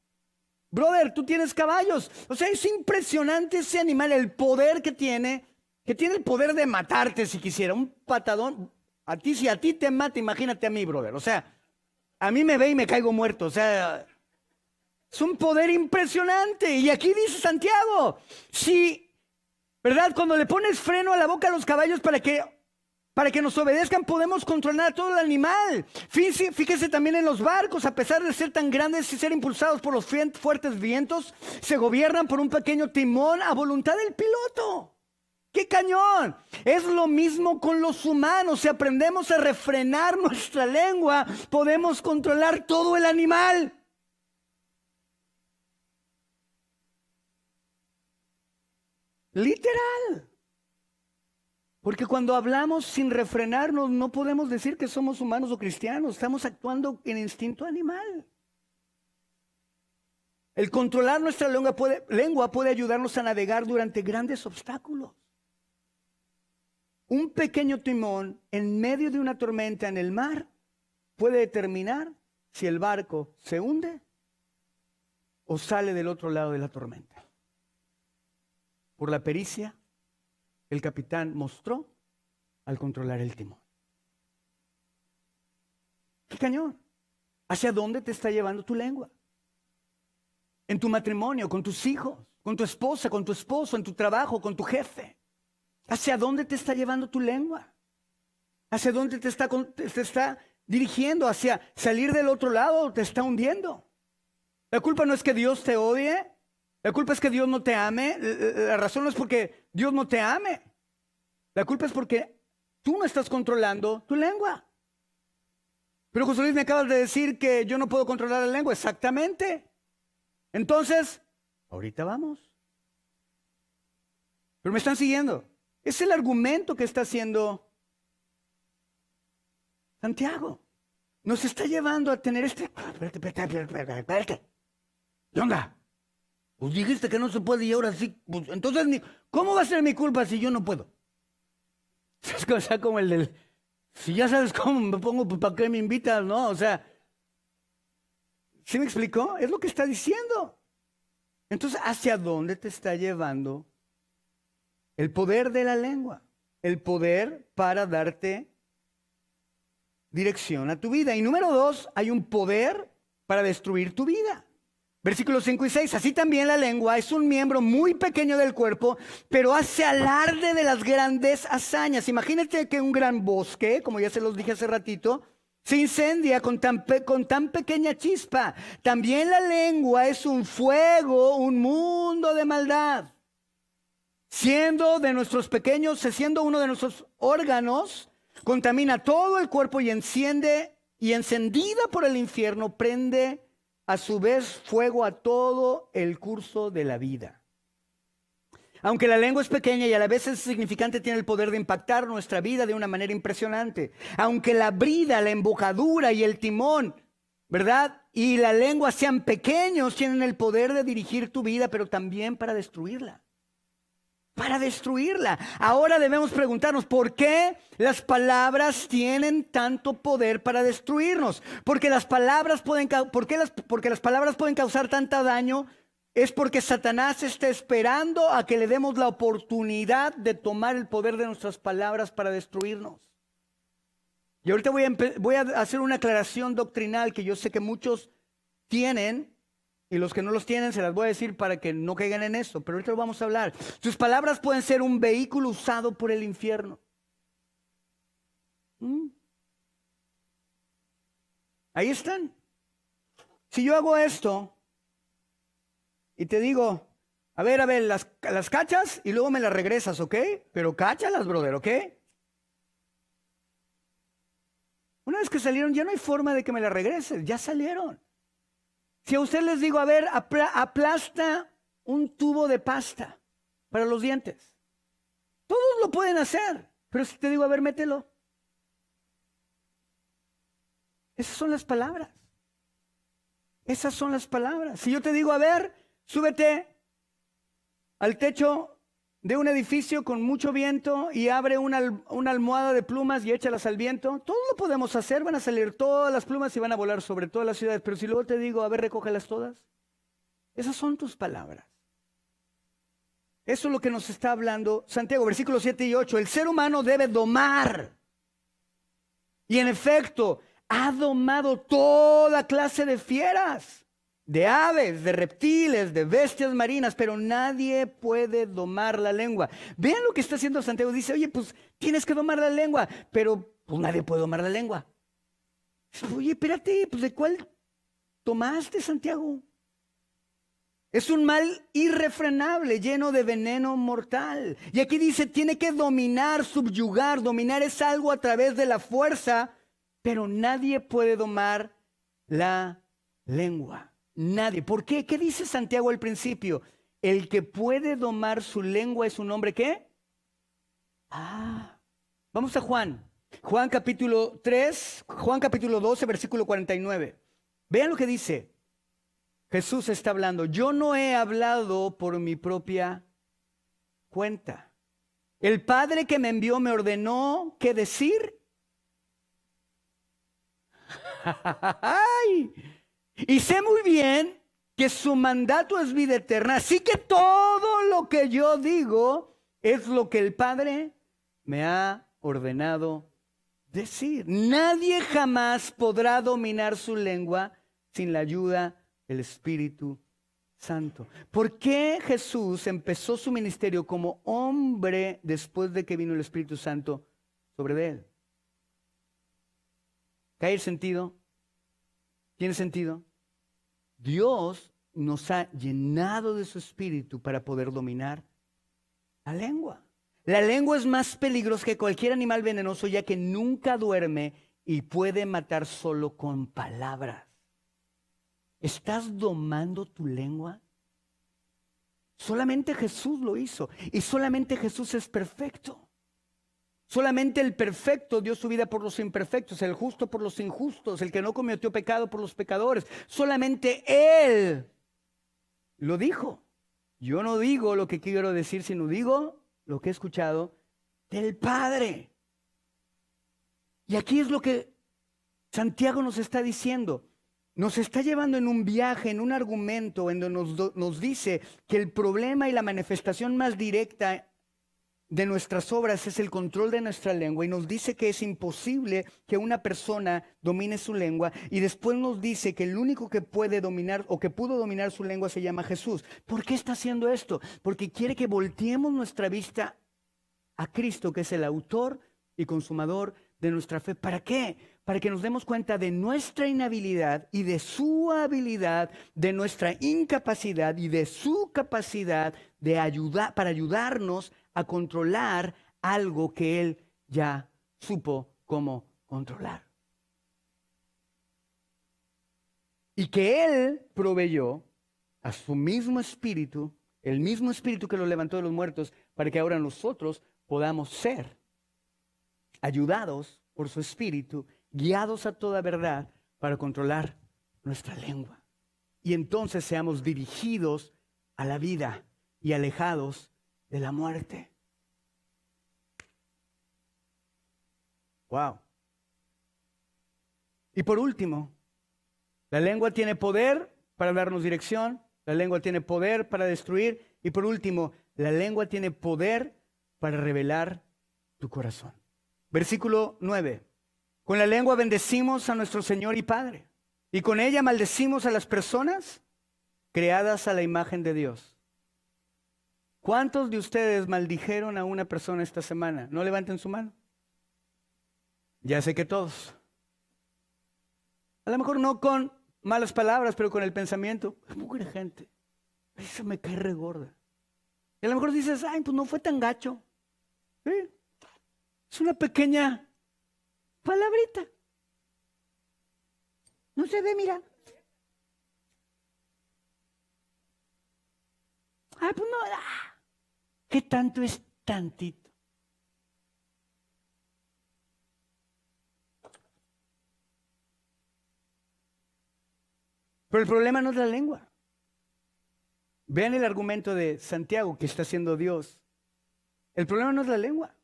Speaker 1: Brother, tú tienes caballos. O sea, es impresionante ese animal, el poder que tiene el poder de matarte si quisiera. Un patadón, si a ti te mata, imagínate a mí, brother. O sea, a mí me ve y me caigo muerto, o sea... Es un poder impresionante. Y aquí dice Santiago, si, ¿verdad? Cuando le pones freno a la boca a los caballos para que nos obedezcan, podemos controlar a todo el animal. Fíjese también en los barcos, a pesar de ser tan grandes y ser impulsados por los fuertes vientos, se gobiernan por un pequeño timón a voluntad del piloto. ¡Qué cañón! Es lo mismo con los humanos. Si aprendemos a refrenar nuestra lengua, podemos controlar todo el animal. Literal. Porque cuando hablamos sin refrenarnos, no podemos decir que somos humanos o cristianos. Estamos actuando en instinto animal. El controlar nuestra lengua puede ayudarnos a navegar durante grandes obstáculos. Un pequeño timón en medio de una tormenta en el mar puede determinar si el barco se hunde o sale del otro lado de la tormenta. Por la pericia que el capitán mostró al controlar el timón. ¡Qué cañón! ¿Hacia dónde te está llevando tu lengua? En tu matrimonio, con tus hijos, con tu esposa, con tu esposo, en tu trabajo, con tu jefe. ¿Hacia dónde te está llevando tu lengua? ¿Hacia dónde te está dirigiendo? ¿Hacia salir del otro lado o te está hundiendo? La culpa no es que Dios te odie. La culpa es que Dios no te ame. La razón no es porque Dios no te ame. La culpa es porque tú no estás controlando tu lengua. Pero José Luis, me acabas de decir que yo no puedo controlar la lengua. Exactamente. Entonces, ahorita vamos. Pero me están siguiendo. Es el argumento que está haciendo Santiago. Nos está llevando a tener Espérate. ¿Qué onda? Pues dijiste que no se puede y ahora sí. Pues, entonces, ¿cómo va a ser mi culpa si yo no puedo? O sea, como el del... Si ya sabes cómo me pongo, pues ¿para qué me invitas, no? O sea, ¿sí me explicó? Es lo que está diciendo. Entonces, ¿hacia dónde te está llevando el poder de la lengua? El poder para darte dirección a tu vida. Y número 2, hay un poder para destruir tu vida. Versículos 5 y 6. Así también la lengua es un miembro muy pequeño del cuerpo, pero hace alarde de las grandes hazañas. Imagínate que un gran bosque, como ya se los dije hace ratito, se incendia con tan pequeña chispa. También la lengua es un fuego, un mundo de maldad. Siendo uno de nuestros órganos, contamina todo el cuerpo y enciende, y encendida por el infierno, prende a su vez fuego a todo el curso de la vida. Aunque la lengua es pequeña y a la vez es significante, tiene el poder de impactar nuestra vida de una manera impresionante. Aunque la brida, la embocadura y el timón, ¿verdad? Y la lengua sean pequeños, tienen el poder de dirigir tu vida, pero también para destruirla. Para destruirla. Ahora debemos preguntarnos, ¿por qué las palabras tienen tanto poder para destruirnos? Porque las palabras porque las palabras pueden causar tanto daño. Es porque Satanás está esperando a que le demos la oportunidad de tomar el poder de nuestras palabras para destruirnos. Y ahorita voy a hacer una aclaración doctrinal que yo sé que muchos tienen. Y los que no los tienen se las voy a decir para que no caigan en eso. Pero ahorita lo vamos a hablar. Tus palabras pueden ser un vehículo usado por el infierno. Ahí están. Si yo hago esto y te digo, a ver, las cachas y luego me las regresas, ¿ok? Pero cáchalas, brother, ¿ok? Una vez que salieron ya no hay forma de que me las regreses. Ya salieron. Si a usted les digo, a ver, aplasta un tubo de pasta para los dientes. Todos lo pueden hacer, pero si te digo, a ver, mételo. Esas son las palabras. Esas son las palabras. Si yo te digo, a ver, súbete al techo de un edificio con mucho viento y abre una almohada de plumas y échalas al viento, todos lo podemos hacer, van a salir todas las plumas y van a volar sobre todas las ciudades, pero si luego te digo, a ver, recógelas todas, esas son tus palabras. Eso es lo que nos está hablando Santiago, versículos 7 y 8, el ser humano debe domar, y en efecto, ha domado toda clase de fieras, de aves, de reptiles, de bestias marinas, pero nadie puede domar la lengua. Vean lo que está haciendo Santiago. Dice, oye, pues tienes que domar la lengua, pero pues nadie puede domar la lengua. Oye, espérate, pues ¿de cuál tomaste, Santiago? Es un mal irrefrenable, lleno de veneno mortal. Y aquí dice, tiene que dominar, subyugar. Dominar es algo a través de la fuerza, pero nadie puede domar la lengua. Nadie. ¿Por qué? ¿Qué dice Santiago al principio? El que puede domar su lengua es un hombre ¿qué? Vamos a Juan. Juan capítulo 3, Juan capítulo 12, versículo 49. Vean lo que dice. Jesús está hablando. Yo no he hablado por mi propia cuenta. El Padre que me envió me ordenó qué decir. ¡Ay! Y sé muy bien que su mandato es vida eterna, así que todo lo que yo digo es lo que el Padre me ha ordenado decir. Nadie jamás podrá dominar su lengua sin la ayuda del Espíritu Santo. ¿Por qué Jesús empezó su ministerio como hombre después de que vino el Espíritu Santo sobre él? ¿Cae el sentido? ¿Tiene sentido? Dios nos ha llenado de su espíritu para poder dominar la lengua. La lengua es más peligrosa que cualquier animal venenoso, ya que nunca duerme y puede matar solo con palabras. ¿Estás domando tu lengua? Solamente Jesús lo hizo y solamente Jesús es perfecto. Solamente el perfecto dio su vida por los imperfectos, el justo por los injustos, el que no cometió pecado por los pecadores. Solamente Él lo dijo. Yo no digo lo que quiero decir, sino digo lo que he escuchado del Padre. Y aquí es lo que Santiago nos está diciendo. Nos está llevando en un viaje, en un argumento, en donde nos dice que el problema y la manifestación más directa de nuestras obras es el control de nuestra lengua, y nos dice que es imposible que una persona domine su lengua, y después nos dice que el único que puede dominar o que pudo dominar su lengua se llama Jesús. ¿Por qué está haciendo esto? Porque quiere que volteemos nuestra vista a Cristo, que es el autor y consumador de nuestra fe. ¿Para qué? Para que nos demos cuenta de nuestra inhabilidad y de su habilidad, de nuestra incapacidad y de su capacidad de ayudar, para ayudarnos a controlar algo que Él ya supo cómo controlar. Y que Él proveyó a su mismo espíritu, el mismo espíritu que lo levantó de los muertos, para que ahora nosotros podamos ser ayudados por su espíritu, guiados a toda verdad para controlar nuestra lengua. Y entonces seamos dirigidos a la vida y alejados de la muerte. Wow. Y por último, la lengua tiene poder para darnos dirección, la lengua tiene poder para destruir, y por último, la lengua tiene poder para revelar tu corazón. Versículo 9. Con la lengua bendecimos a nuestro Señor y Padre, y con ella maldecimos a las personas creadas a la imagen de Dios. ¿Cuántos de ustedes maldijeron a una persona esta semana? No levanten su mano. Ya sé que todos. A lo mejor no con malas palabras, pero con el pensamiento. Es mucha gente. Eso me cae regorda. Y a lo mejor dices, ay, pues no fue tan gacho. ¿Sí? Es una pequeña palabrita. No se ve, mira. Ay, pues no. ¿Qué tanto es tantito? Pero el problema no es la lengua. Vean el argumento de Santiago que está haciendo Dios. El problema no es la lengua.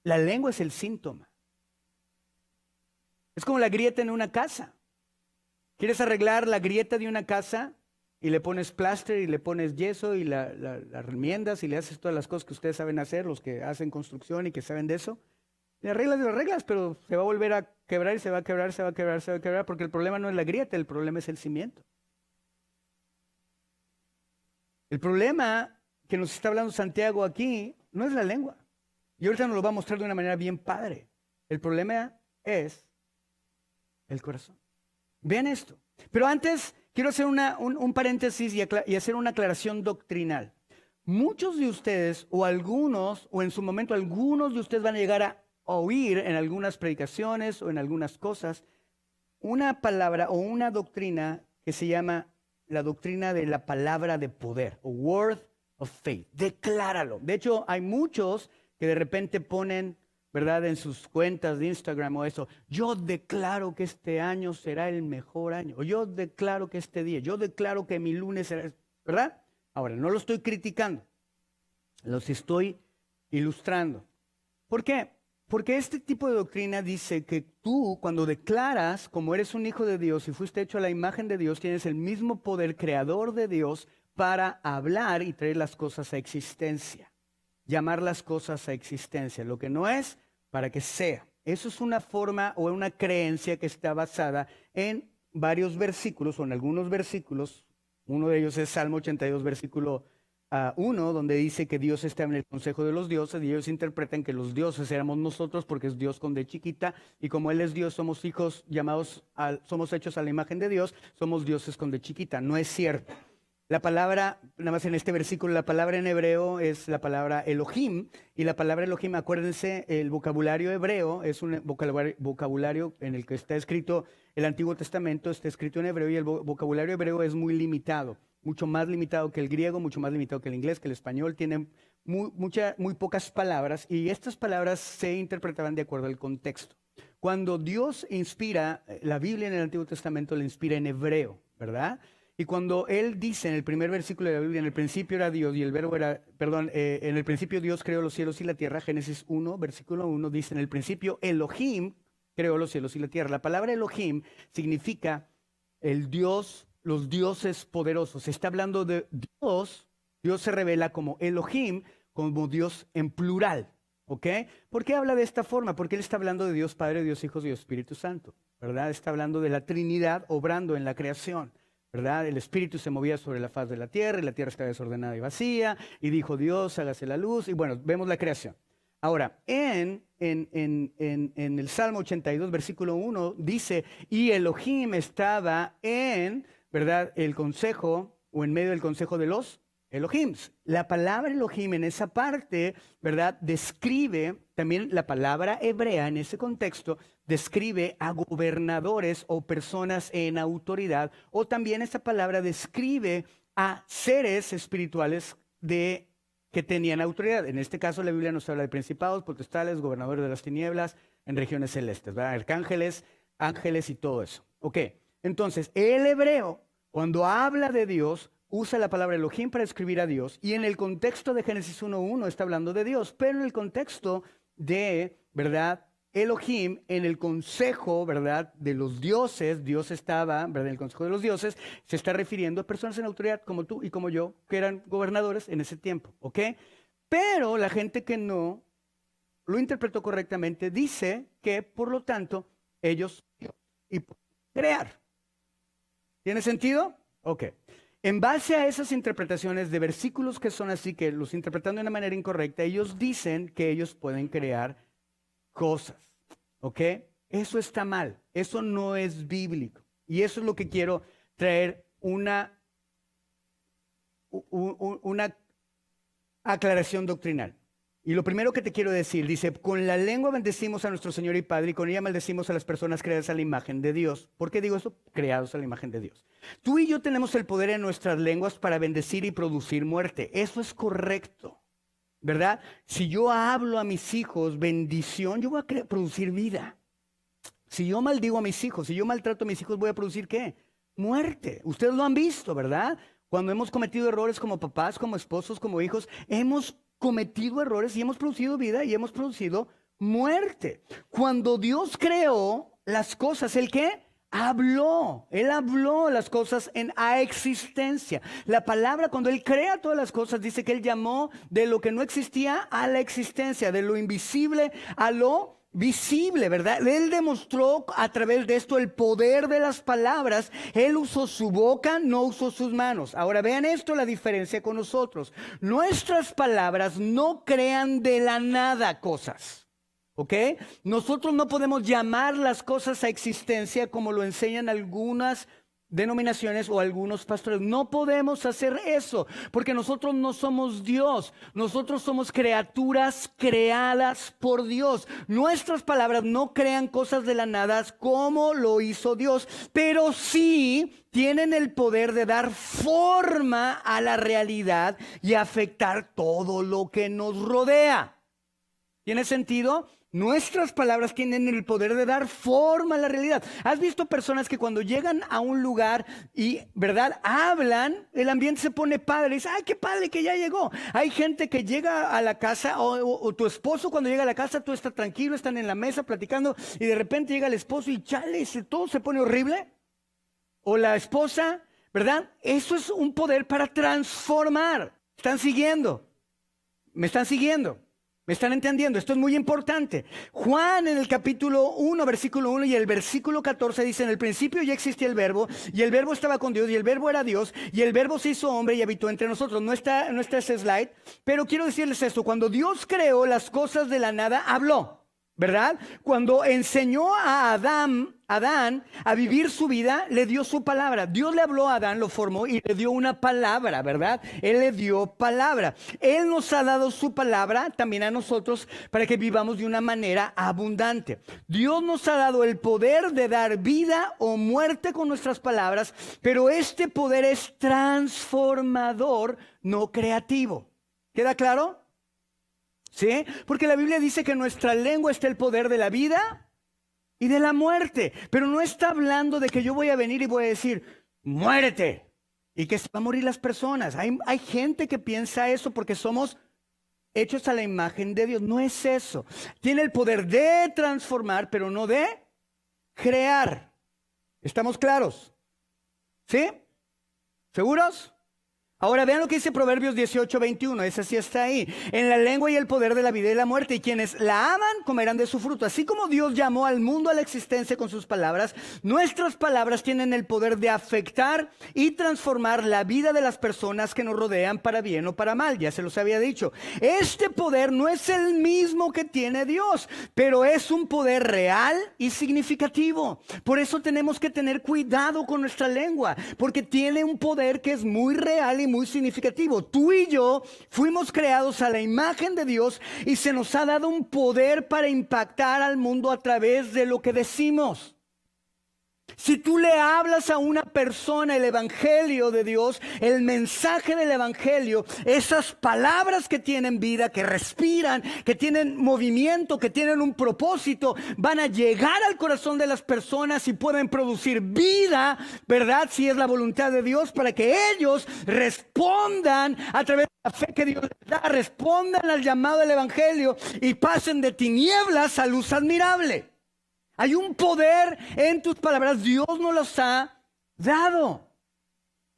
Speaker 1: La lengua es el síntoma. Es como la grieta en una casa. ¿Quieres arreglar la grieta de una casa? Y le pones plaster y le pones yeso y la remiendas y le haces todas las cosas que ustedes saben hacer, los que hacen construcción y que saben de eso. Le arreglas, pero se va a volver a quebrar y se va a quebrar, se va a quebrar, se va a quebrar, porque el problema no es la grieta, el problema es el cimiento. El problema que nos está hablando Santiago aquí no es la lengua. Y ahorita nos lo va a mostrar de una manera bien padre. El problema es el corazón. Vean esto. Pero antes quiero hacer un paréntesis y hacer una aclaración doctrinal. Muchos de ustedes, o algunos, o en su momento algunos de ustedes van a llegar a oír en algunas predicaciones o en algunas cosas una palabra o una doctrina que se llama la doctrina de la palabra de poder, o word of faith. Decláralo. De hecho, hay muchos que de repente ponen, ¿verdad?, en sus cuentas de Instagram o eso, yo declaro que este año será el mejor año, o yo declaro que este día, yo declaro que mi lunes será, ¿verdad? Ahora, no lo estoy criticando, los estoy ilustrando. ¿Por qué? Porque este tipo de doctrina dice que tú, cuando declaras como eres un hijo de Dios y fuiste hecho a la imagen de Dios, tienes el mismo poder creador de Dios para hablar y traer las cosas a existencia. Llamar las cosas a existencia. Lo que no es, para que sea. Eso es una forma o una creencia que está basada en varios versículos o en algunos versículos. Uno de ellos es Salmo 82, versículo 1, donde dice que Dios está en el consejo de los dioses, y ellos interpretan que los dioses éramos nosotros porque es Dios con D chiquita, y como Él es Dios, somos hijos somos hechos a la imagen de Dios, somos dioses con D chiquita. No es cierto. La palabra, nada más en este versículo, la palabra en hebreo es la palabra Elohim, y la palabra Elohim, acuérdense, el vocabulario hebreo es un vocabulario en el que está escrito el Antiguo Testamento, está escrito en hebreo, y el vocabulario hebreo es muy limitado. mucho más limitado que el griego, mucho más limitado que el inglés, que el español. Tiene muy pocas palabras y estas palabras se interpretaban de acuerdo al contexto. Cuando Dios inspira, la Biblia en el Antiguo Testamento la inspira en hebreo, ¿verdad? Y cuando Él dice en el primer versículo de la Biblia, en el principio era Dios y el verbo era, en el principio Dios creó los cielos y la tierra, Génesis 1, versículo 1, dice en el principio Elohim creó los cielos y la tierra. La palabra Elohim significa el Dios, los dioses poderosos. Se está hablando de Dios, Dios se revela como Elohim, como Dios en plural. ¿Ok? ¿Por qué habla de esta forma? Porque Él está hablando de Dios Padre, Dios Hijo y Dios Espíritu Santo, ¿verdad? Está hablando de la Trinidad obrando en la creación, ¿verdad? El Espíritu se movía sobre la faz de la tierra y la tierra estaba desordenada y vacía y dijo Dios, hágase la luz y bueno, vemos la creación. Ahora, en el Salmo 82, versículo 1, dice, y Elohim estaba en, ¿verdad? El consejo o en medio del consejo de los Elohims. La palabra Elohim en esa parte, ¿verdad? Describe, también la palabra hebrea en ese contexto, describe a gobernadores o personas en autoridad, o también esa palabra describe a seres espirituales que tenían autoridad. En este caso la Biblia nos habla de principados, potestades, gobernadores de las tinieblas en regiones celestes, ¿verdad? Arcángeles, ángeles y todo eso. Ok, entonces el hebreo, cuando habla de Dios, usa la palabra Elohim para describir a Dios y en el contexto de Génesis 1.1 está hablando de Dios, pero en el contexto de, ¿verdad? Elohim, en el consejo, ¿verdad? De los dioses, Dios estaba, ¿verdad? En el consejo de los dioses, se está refiriendo a personas en autoridad como tú y como yo, que eran gobernadores en ese tiempo, ¿ok? Pero la gente que no lo interpretó correctamente dice que, por lo tanto, ellos y crear. ¿Tiene sentido? Ok. En base a esas interpretaciones de versículos que son así, que los interpretan de una manera incorrecta, ellos dicen que ellos pueden crear cosas, ¿ok? Eso está mal, eso no es bíblico. Y eso es lo que quiero traer una aclaración doctrinal. Y lo primero que te quiero decir, dice, con la lengua bendecimos a nuestro Señor y Padre y con ella maldecimos a las personas creadas a la imagen de Dios. ¿Por qué digo eso? Creados a la imagen de Dios. Tú y yo tenemos el poder en nuestras lenguas para bendecir y producir muerte. Eso es correcto, ¿verdad? Si yo hablo a mis hijos bendición, yo voy a producir vida. Si yo maldigo a mis hijos, si yo maltrato a mis hijos, ¿voy a producir qué? Muerte. Ustedes lo han visto, ¿verdad? Cuando hemos cometido errores como papás, como esposos, como hijos, hemos cometido errores y hemos producido vida y hemos producido muerte. Cuando Dios creó las cosas, ¿el qué? Habló. Él habló las cosas a existencia. La palabra, cuando Él crea todas las cosas, dice que Él llamó de lo que no existía a la existencia, de lo invisible a lo visible, ¿verdad? Él demostró a través de esto el poder de las palabras. Él usó su boca, no usó sus manos. Ahora vean esto, la diferencia con nosotros. Nuestras palabras no crean de la nada cosas, ¿ok? Nosotros no podemos llamar las cosas a existencia como lo enseñan algunas denominaciones o algunos pastores. No podemos hacer eso porque nosotros no somos Dios. Nosotros somos criaturas creadas por Dios. Nuestras palabras no crean cosas de la nada como lo hizo Dios, pero sí tienen el poder de dar forma a la realidad y afectar todo lo que nos rodea. ¿Tiene sentido? Nuestras palabras tienen el poder de dar forma a la realidad. ¿Has visto personas que cuando llegan a un lugar y, ¿verdad?, hablan, el ambiente se pone padre? Dice, ¡ay, qué padre que ya llegó! Hay gente que llega a la casa, o tu esposo cuando llega a la casa, tú estás tranquilo, están en la mesa platicando y de repente llega el esposo y chale, todo se pone horrible. O la esposa, ¿verdad? Eso es un poder para transformar. ¿Están siguiendo? ¿Me están siguiendo? ¿Me están entendiendo? Esto es muy importante. Juan en el capítulo 1, versículo 1 y el versículo 14 dice, en el principio ya existía el verbo y el verbo estaba con Dios y el verbo era Dios y el verbo se hizo hombre y habitó entre nosotros. No está ese slide, pero quiero decirles esto. Cuando Dios creó las cosas de la nada, habló. ¿verdad? Cuando enseñó a Adán a vivir su vida, le dio su palabra. Dios le habló a Adán, lo formó y le dio una palabra, ¿verdad? Él le dio palabra. Él nos ha dado su palabra también a nosotros para que vivamos de una manera abundante. Dios nos ha dado el poder de dar vida o muerte con nuestras palabras, pero este poder es transformador, no creativo. ¿Queda claro? ¿Sí? Porque la Biblia dice que en nuestra lengua está el poder de la vida y de la muerte. Pero no está hablando de que yo voy a venir y voy a decir, muérete, y que se van a morir las personas. Hay gente que piensa eso porque somos hechos a la imagen de Dios. No es eso. Tiene el poder de transformar, pero no de crear. ¿Estamos claros? ¿Sí? ¿Seguros? Ahora vean lo que dice Proverbios 18:21, ese sí está ahí. En la lengua y el poder de la vida y la muerte, y quienes la aman comerán de su fruto. Así como Dios llamó al mundo a la existencia con sus palabras, nuestras palabras tienen el poder de afectar y transformar la vida de las personas que nos rodean para bien o para mal, ya se los había dicho. Este poder no es el mismo que tiene Dios, pero es un poder real y significativo. Por eso tenemos que tener cuidado con nuestra lengua, porque tiene un poder que es muy real y muy significativo. Tú y yo fuimos creados a la imagen de Dios y se nos ha dado un poder para impactar al mundo a través de lo que decimos. Si tú le hablas a una persona el evangelio de Dios, el mensaje del evangelio, esas palabras que tienen vida, que respiran, que tienen movimiento, que tienen un propósito, van a llegar al corazón de las personas y pueden producir vida, ¿verdad? Si es la voluntad de Dios, para que ellos respondan a través de la fe que Dios les da, respondan al llamado del evangelio y pasen de tinieblas a luz admirable. Hay un poder en tus palabras, Dios nos los ha dado.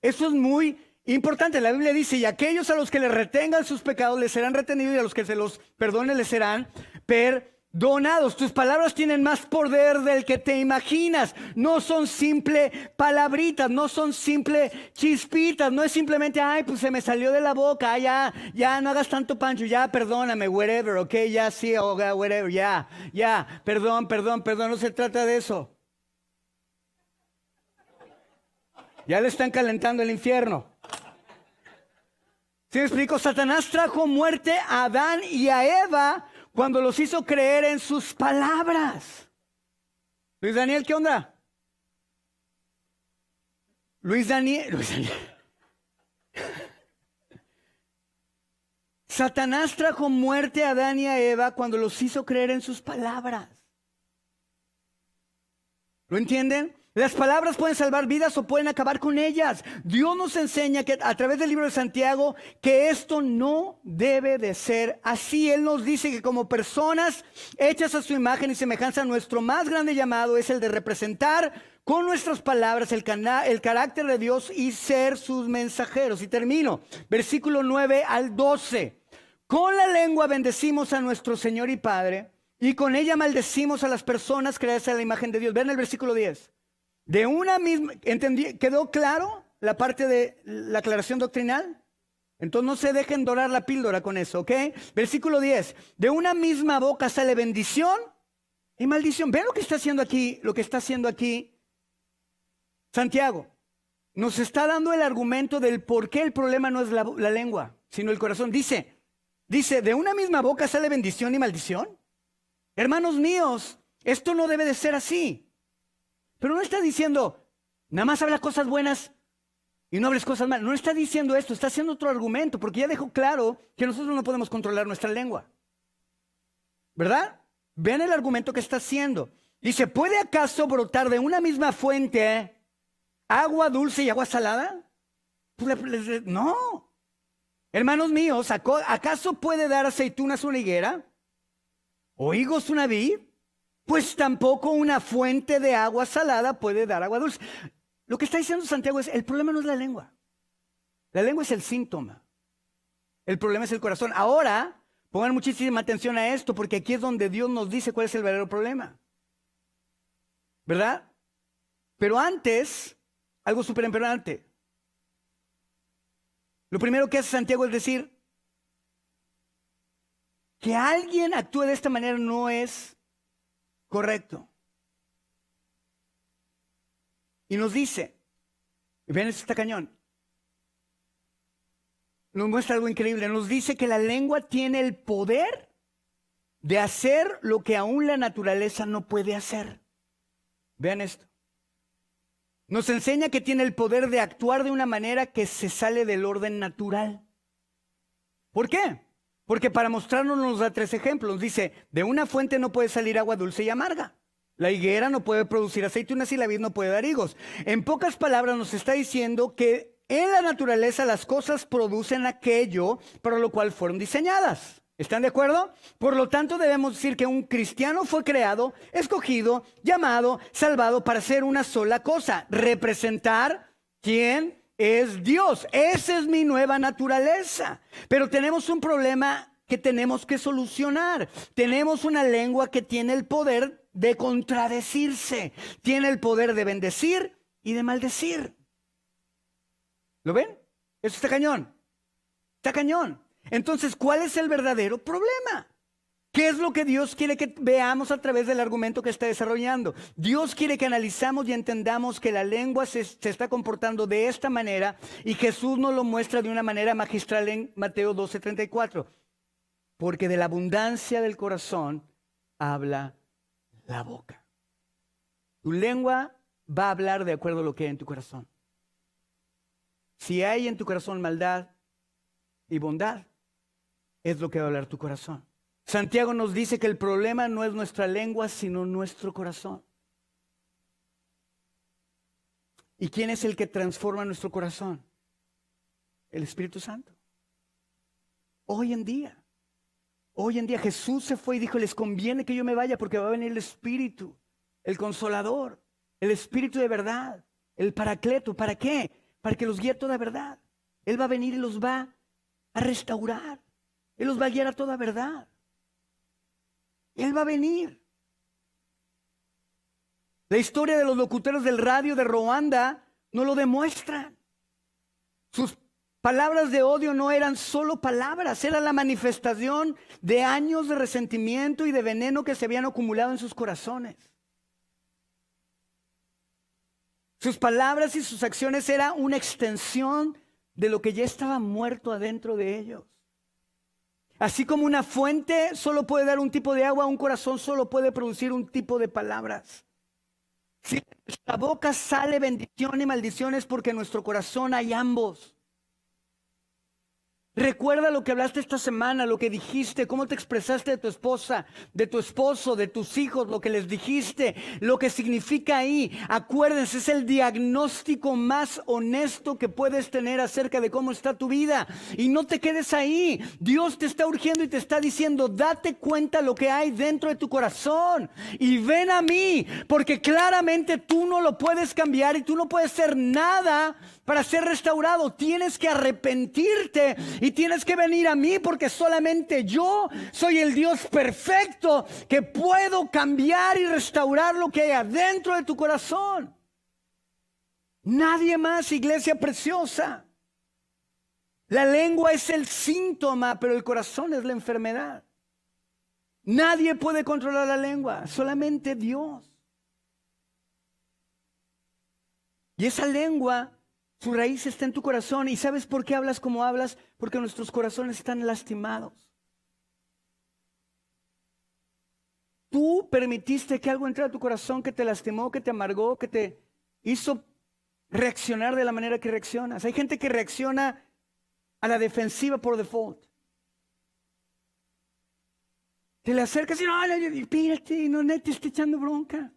Speaker 1: Eso es muy importante. La Biblia dice, y aquellos a los que les retengan sus pecados les serán retenidos, y a los que se los perdone les serán perdonados. Tus palabras tienen más poder del que te imaginas. No son simple palabritas, no son simple chispitas, no es simplemente, ay, pues se me salió de la boca, ya, no hagas tanto pancho, ya, perdóname, whatever, ok, ya, sí, whatever, ya, perdón, no se trata de eso. Ya le están calentando el infierno. ¿Sí me explico? Satanás trajo muerte a Adán y a Eva cuando los hizo creer en sus palabras. Luis Daniel, ¿qué onda? Luis Daniel. Satanás trajo muerte a Adán y a Eva cuando los hizo creer en sus palabras. ¿Lo entienden? Las palabras pueden salvar vidas o pueden acabar con ellas. Dios nos enseña que a través del libro de Santiago que esto no debe de ser así. Él nos dice que como personas hechas a su imagen y semejanza, nuestro más grande llamado es el de representar con nuestras palabras el carácter de Dios y ser sus mensajeros. Y termino, versículo 9 al 12. Con la lengua bendecimos a nuestro Señor y Padre, y con ella maldecimos a las personas creadas a la imagen de Dios. Ven el versículo 10. De una misma, ¿quedó claro la parte de la aclaración doctrinal? Entonces no se dejen dorar la píldora con eso, ¿ok? Versículo 10. De una misma boca sale bendición y maldición. ¿Ven lo que está haciendo aquí? Santiago nos está dando el argumento del por qué el problema no es la lengua, sino el corazón. Dice, de una misma boca sale bendición y maldición. Hermanos míos, esto no debe de ser así. Pero no está diciendo, nada más habla cosas buenas y no hables cosas malas. No está diciendo esto, está haciendo otro argumento, porque ya dejó claro que nosotros no podemos controlar nuestra lengua. ¿Verdad? Vean el argumento que está haciendo. Dice, ¿puede acaso brotar de una misma fuente agua dulce y agua salada? Pues no. Hermanos míos, ¿acaso puede dar aceitunas una higuera? ¿O higos una vid? Pues tampoco una fuente de agua salada puede dar agua dulce. Lo que está diciendo Santiago es, el problema no es la lengua. La lengua es el síntoma. El problema es el corazón. Ahora, pongan muchísima atención a esto, porque aquí es donde Dios nos dice cuál es el verdadero problema. ¿Verdad? Pero antes, algo súper importante. Lo primero que hace Santiago es decir, que alguien actúe de esta manera no es correcto. Y nos dice, ven, esto está cañón, nos muestra algo increíble, nos dice que la lengua tiene el poder de hacer lo que aún la naturaleza no puede hacer. Vean esto. Nos enseña que tiene el poder de actuar de una manera que se sale del orden natural. ¿Por qué? Porque para mostrarnos nos da 3 ejemplos. Dice, de una fuente no puede salir agua dulce y amarga. La higuera no puede producir aceitunas y la vid no puede dar higos. En pocas palabras nos está diciendo que en la naturaleza las cosas producen aquello para lo cual fueron diseñadas. ¿Están de acuerdo? Por lo tanto, debemos decir que un cristiano fue creado, escogido, llamado, salvado para hacer una sola cosa: representar quién es Dios. Esa es mi nueva naturaleza. Pero tenemos un problema que tenemos que solucionar. Tenemos una lengua que tiene el poder de contradecirse. Tiene el poder de bendecir y de maldecir. ¿Lo ven? Eso está cañón. Está cañón. Entonces, ¿cuál es el verdadero problema? ¿Qué es lo que Dios quiere que veamos a través del argumento que está desarrollando? Dios quiere que analizamos y entendamos que la lengua se está comportando de esta manera, y Jesús nos lo muestra de una manera magistral en Mateo 12:34. Porque de la abundancia del corazón habla la boca. Tu lengua va a hablar de acuerdo a lo que hay en tu corazón. Si hay en tu corazón maldad y bondad, es lo que va a hablar tu corazón. Santiago nos dice que el problema no es nuestra lengua, sino nuestro corazón. ¿Y quién es el que transforma nuestro corazón? El Espíritu Santo. Hoy en día Jesús se fue y dijo, les conviene que yo me vaya porque va a venir el Espíritu, el Consolador, el Espíritu de verdad, el Paracleto. ¿Para qué? Para que los guíe a toda verdad. Él va a venir y los va a restaurar. Él los va a guiar a toda verdad. Él va a venir. La historia de los locutores del radio de Ruanda no lo demuestra. Sus palabras de odio no eran solo palabras, era la manifestación de años de resentimiento y de veneno que se habían acumulado en sus corazones. Sus palabras y sus acciones eran una extensión de lo que ya estaba muerto adentro de ellos. Así como una fuente solo puede dar un tipo de agua, un corazón solo puede producir un tipo de palabras. Si de nuestra boca sale bendición y maldición, es porque en nuestro corazón hay ambos. Recuerda lo que hablaste esta semana, lo que dijiste, cómo te expresaste de tu esposa, de tu esposo, de tus hijos, lo que les dijiste, lo que significa ahí. Acuérdense, es el diagnóstico más honesto que puedes tener acerca de cómo está tu vida. Y no te quedes ahí. Dios te está urgiendo y te está diciendo, date cuenta lo que hay dentro de tu corazón y ven a mí, porque claramente tú no lo puedes cambiar y tú no puedes hacer nada para ser restaurado. Tienes que arrepentirte y tienes que venir a mí, porque solamente yo soy el Dios perfecto que puedo cambiar y restaurar lo que hay adentro de tu corazón. Nadie más, iglesia preciosa. La lengua es el síntoma, pero el corazón es la enfermedad. Nadie puede controlar la lengua, solamente Dios. Y esa lengua, su raíz está en tu corazón. ¿Y sabes por qué hablas como hablas? Porque nuestros corazones están lastimados. Tú permitiste que algo entrara a tu corazón que te lastimó, que te amargó, que te hizo reaccionar de la manera que reaccionas. Hay gente que reacciona a la defensiva por default. Te le acercas y no, espérate, no te esté echando bronca.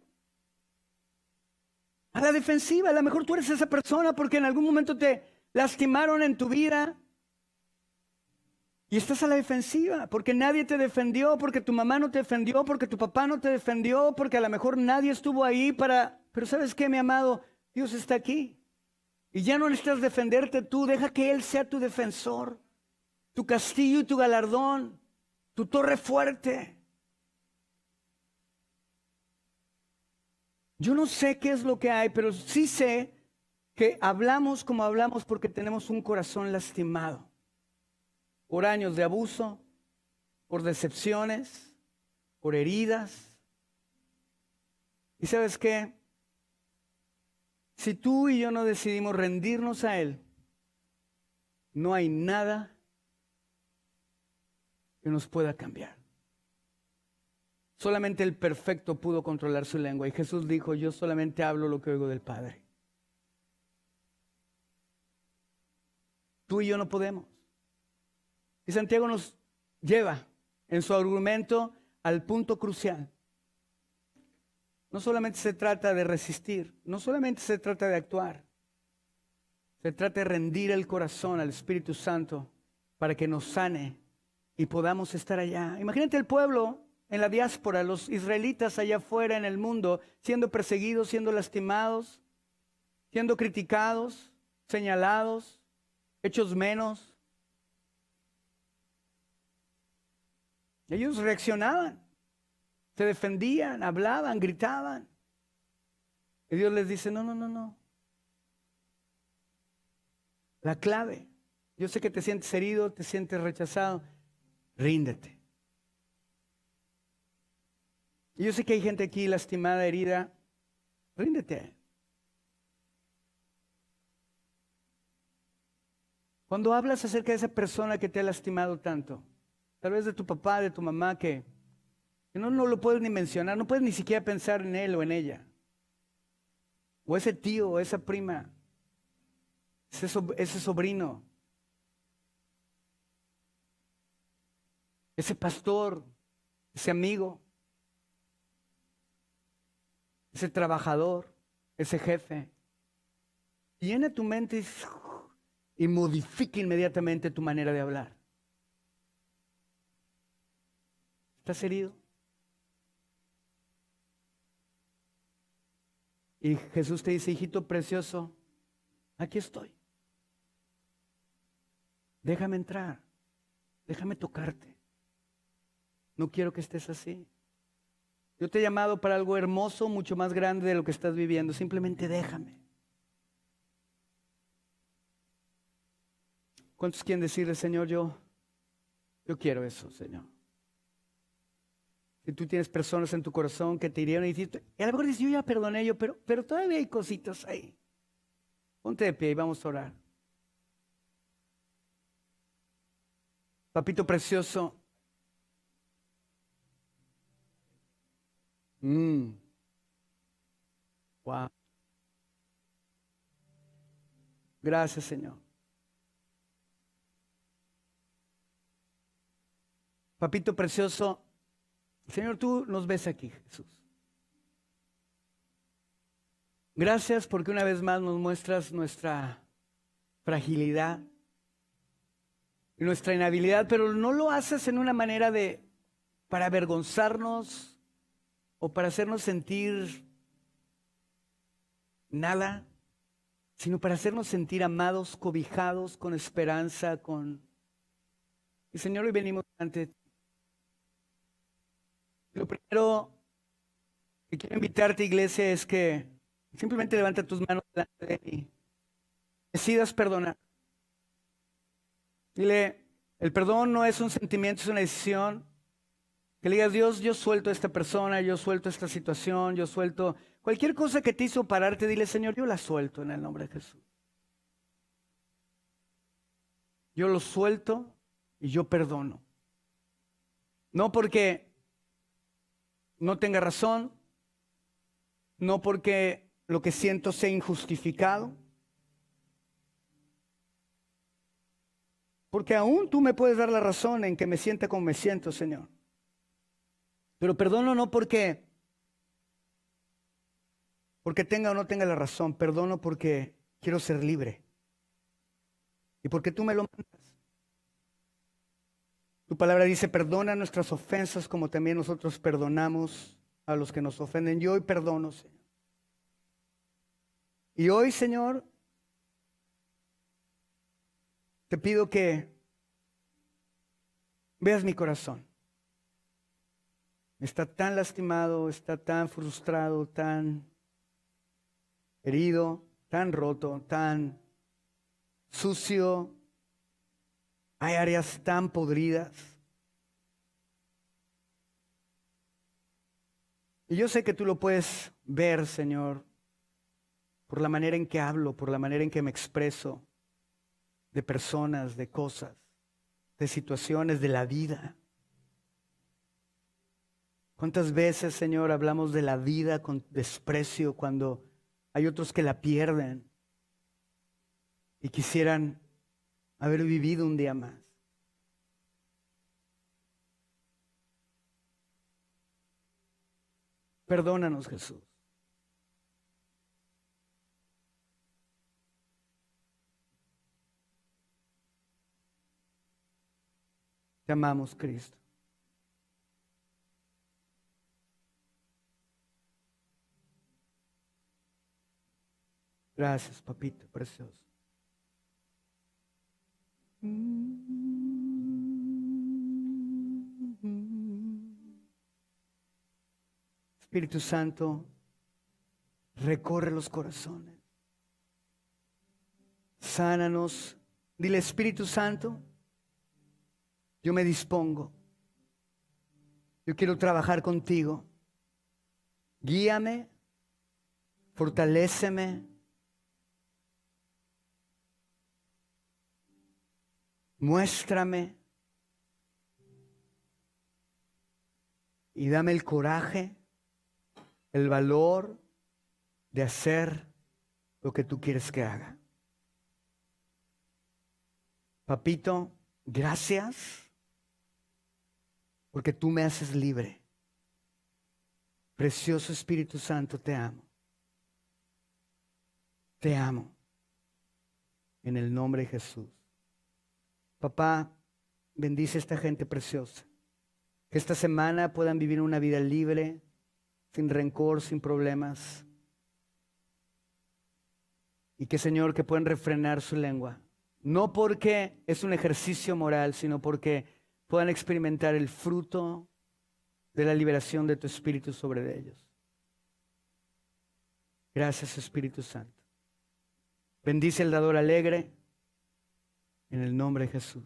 Speaker 1: A la defensiva, a lo mejor tú eres esa persona porque en algún momento te lastimaron en tu vida y estás a la defensiva porque nadie te defendió, porque tu mamá no te defendió, porque tu papá no te defendió, porque a lo mejor nadie estuvo ahí para... Pero ¿sabes qué, mi amado? Dios está aquí y ya no necesitas defenderte tú. Deja que Él sea tu defensor, tu castillo y tu galardón, tu torre fuerte. Yo no sé qué es lo que hay, pero sí sé que hablamos como hablamos porque tenemos un corazón lastimado por años de abuso, por decepciones, por heridas, ¿Y sabes qué? Si tú y yo no decidimos rendirnos a Él, no hay nada que nos pueda cambiar. Solamente el perfecto pudo controlar su lengua. Y Jesús dijo, yo solamente hablo lo que oigo del Padre. Tú y yo no podemos. Y Santiago nos lleva en su argumento al punto crucial. No solamente se trata de resistir, no solamente se trata de actuar. Se trata de rendir el corazón al Espíritu Santo para que nos sane y podamos estar allá. Imagínate el pueblo en la diáspora, los israelitas allá afuera en el mundo, siendo perseguidos, siendo lastimados, siendo criticados, señalados, hechos menos. Ellos reaccionaban, se defendían, hablaban, gritaban. Y Dios les dice, no. La clave, yo sé que te sientes herido, te sientes rechazado, ríndete. Y yo sé que hay gente aquí lastimada, herida, ríndete. Cuando hablas acerca de esa persona que te ha lastimado tanto, tal vez de tu papá, de tu mamá, que no lo puedes ni mencionar, no puedes ni siquiera pensar en él o en ella, o ese tío, o esa prima, ese sobrino, ese pastor, ese amigo, ese trabajador, ese jefe. Llena tu mente y modifica inmediatamente tu manera de hablar. ¿Estás herido? Y Jesús te dice, hijito precioso, aquí estoy. Déjame entrar, déjame tocarte. No quiero que estés así. Yo te he llamado para algo hermoso, mucho más grande de lo que estás viviendo. Simplemente déjame. ¿Cuántos quieren decirle, Señor, yo quiero eso, Señor? Si tú tienes personas en tu corazón que te hirieron y a lo mejor dices, yo ya perdoné yo, pero todavía hay cositas ahí. Ponte de pie y vamos a orar. Papito precioso. Wow. Gracias, Señor. Papito precioso, Señor, tú nos ves aquí, Jesús. Gracias porque una vez más nos muestras nuestra fragilidad y nuestra inhabilidad, pero no lo haces en una manera para avergonzarnos o para hacernos sentir nada, sino para hacernos sentir amados, cobijados, con esperanza, Y Señor, hoy venimos ante ti. Lo primero que quiero invitarte, iglesia, es que simplemente levanta tus manos delante de Él y decidas perdonar. Dile, el perdón no es un sentimiento, es una decisión. Que le digas, Dios, yo suelto a esta persona, yo suelto esta situación, yo suelto cualquier cosa que te hizo pararte. Dile, Señor, yo la suelto en el nombre de Jesús. Yo lo suelto y yo perdono. No porque no tenga razón, no porque lo que siento sea injustificado, porque aún tú me puedes dar la razón en que me sienta como me siento, Señor. Pero perdono no porque tenga o no tenga la razón, perdono porque quiero ser libre y porque tú me lo mandas. Tu palabra dice, perdona nuestras ofensas como también nosotros perdonamos a los que nos ofenden. Yo hoy perdono, Señor. Y hoy, Señor, te pido que veas mi corazón. Está tan lastimado, está tan frustrado, tan herido, tan roto, tan sucio. Hay áreas tan podridas. Y yo sé que tú lo puedes ver, Señor, por la manera en que hablo, por la manera en que me expreso, de personas, de cosas, de situaciones, de la vida. ¿Cuántas veces, Señor, hablamos de la vida con desprecio cuando hay otros que la pierden y quisieran haber vivido un día más? Perdónanos, Jesús. Te amamos, Cristo. Gracias, papito precioso. Espíritu Santo, recorre los corazones. Sánanos. Dile, Espíritu Santo, yo me dispongo. Yo quiero trabajar contigo. Guíame, fortaléceme, muéstrame y dame el coraje, el valor de hacer lo que tú quieres que haga. Papito, gracias porque tú me haces libre. Precioso Espíritu Santo, te amo. Te amo. En el nombre de Jesús. Papá, bendice a esta gente preciosa. Que esta semana puedan vivir una vida libre, sin rencor, sin problemas. Y que, Señor, que puedan refrenar su lengua. No porque es un ejercicio moral, sino porque puedan experimentar el fruto de la liberación de tu Espíritu sobre ellos. Gracias, Espíritu Santo. Bendice el dador alegre en el nombre de Jesús.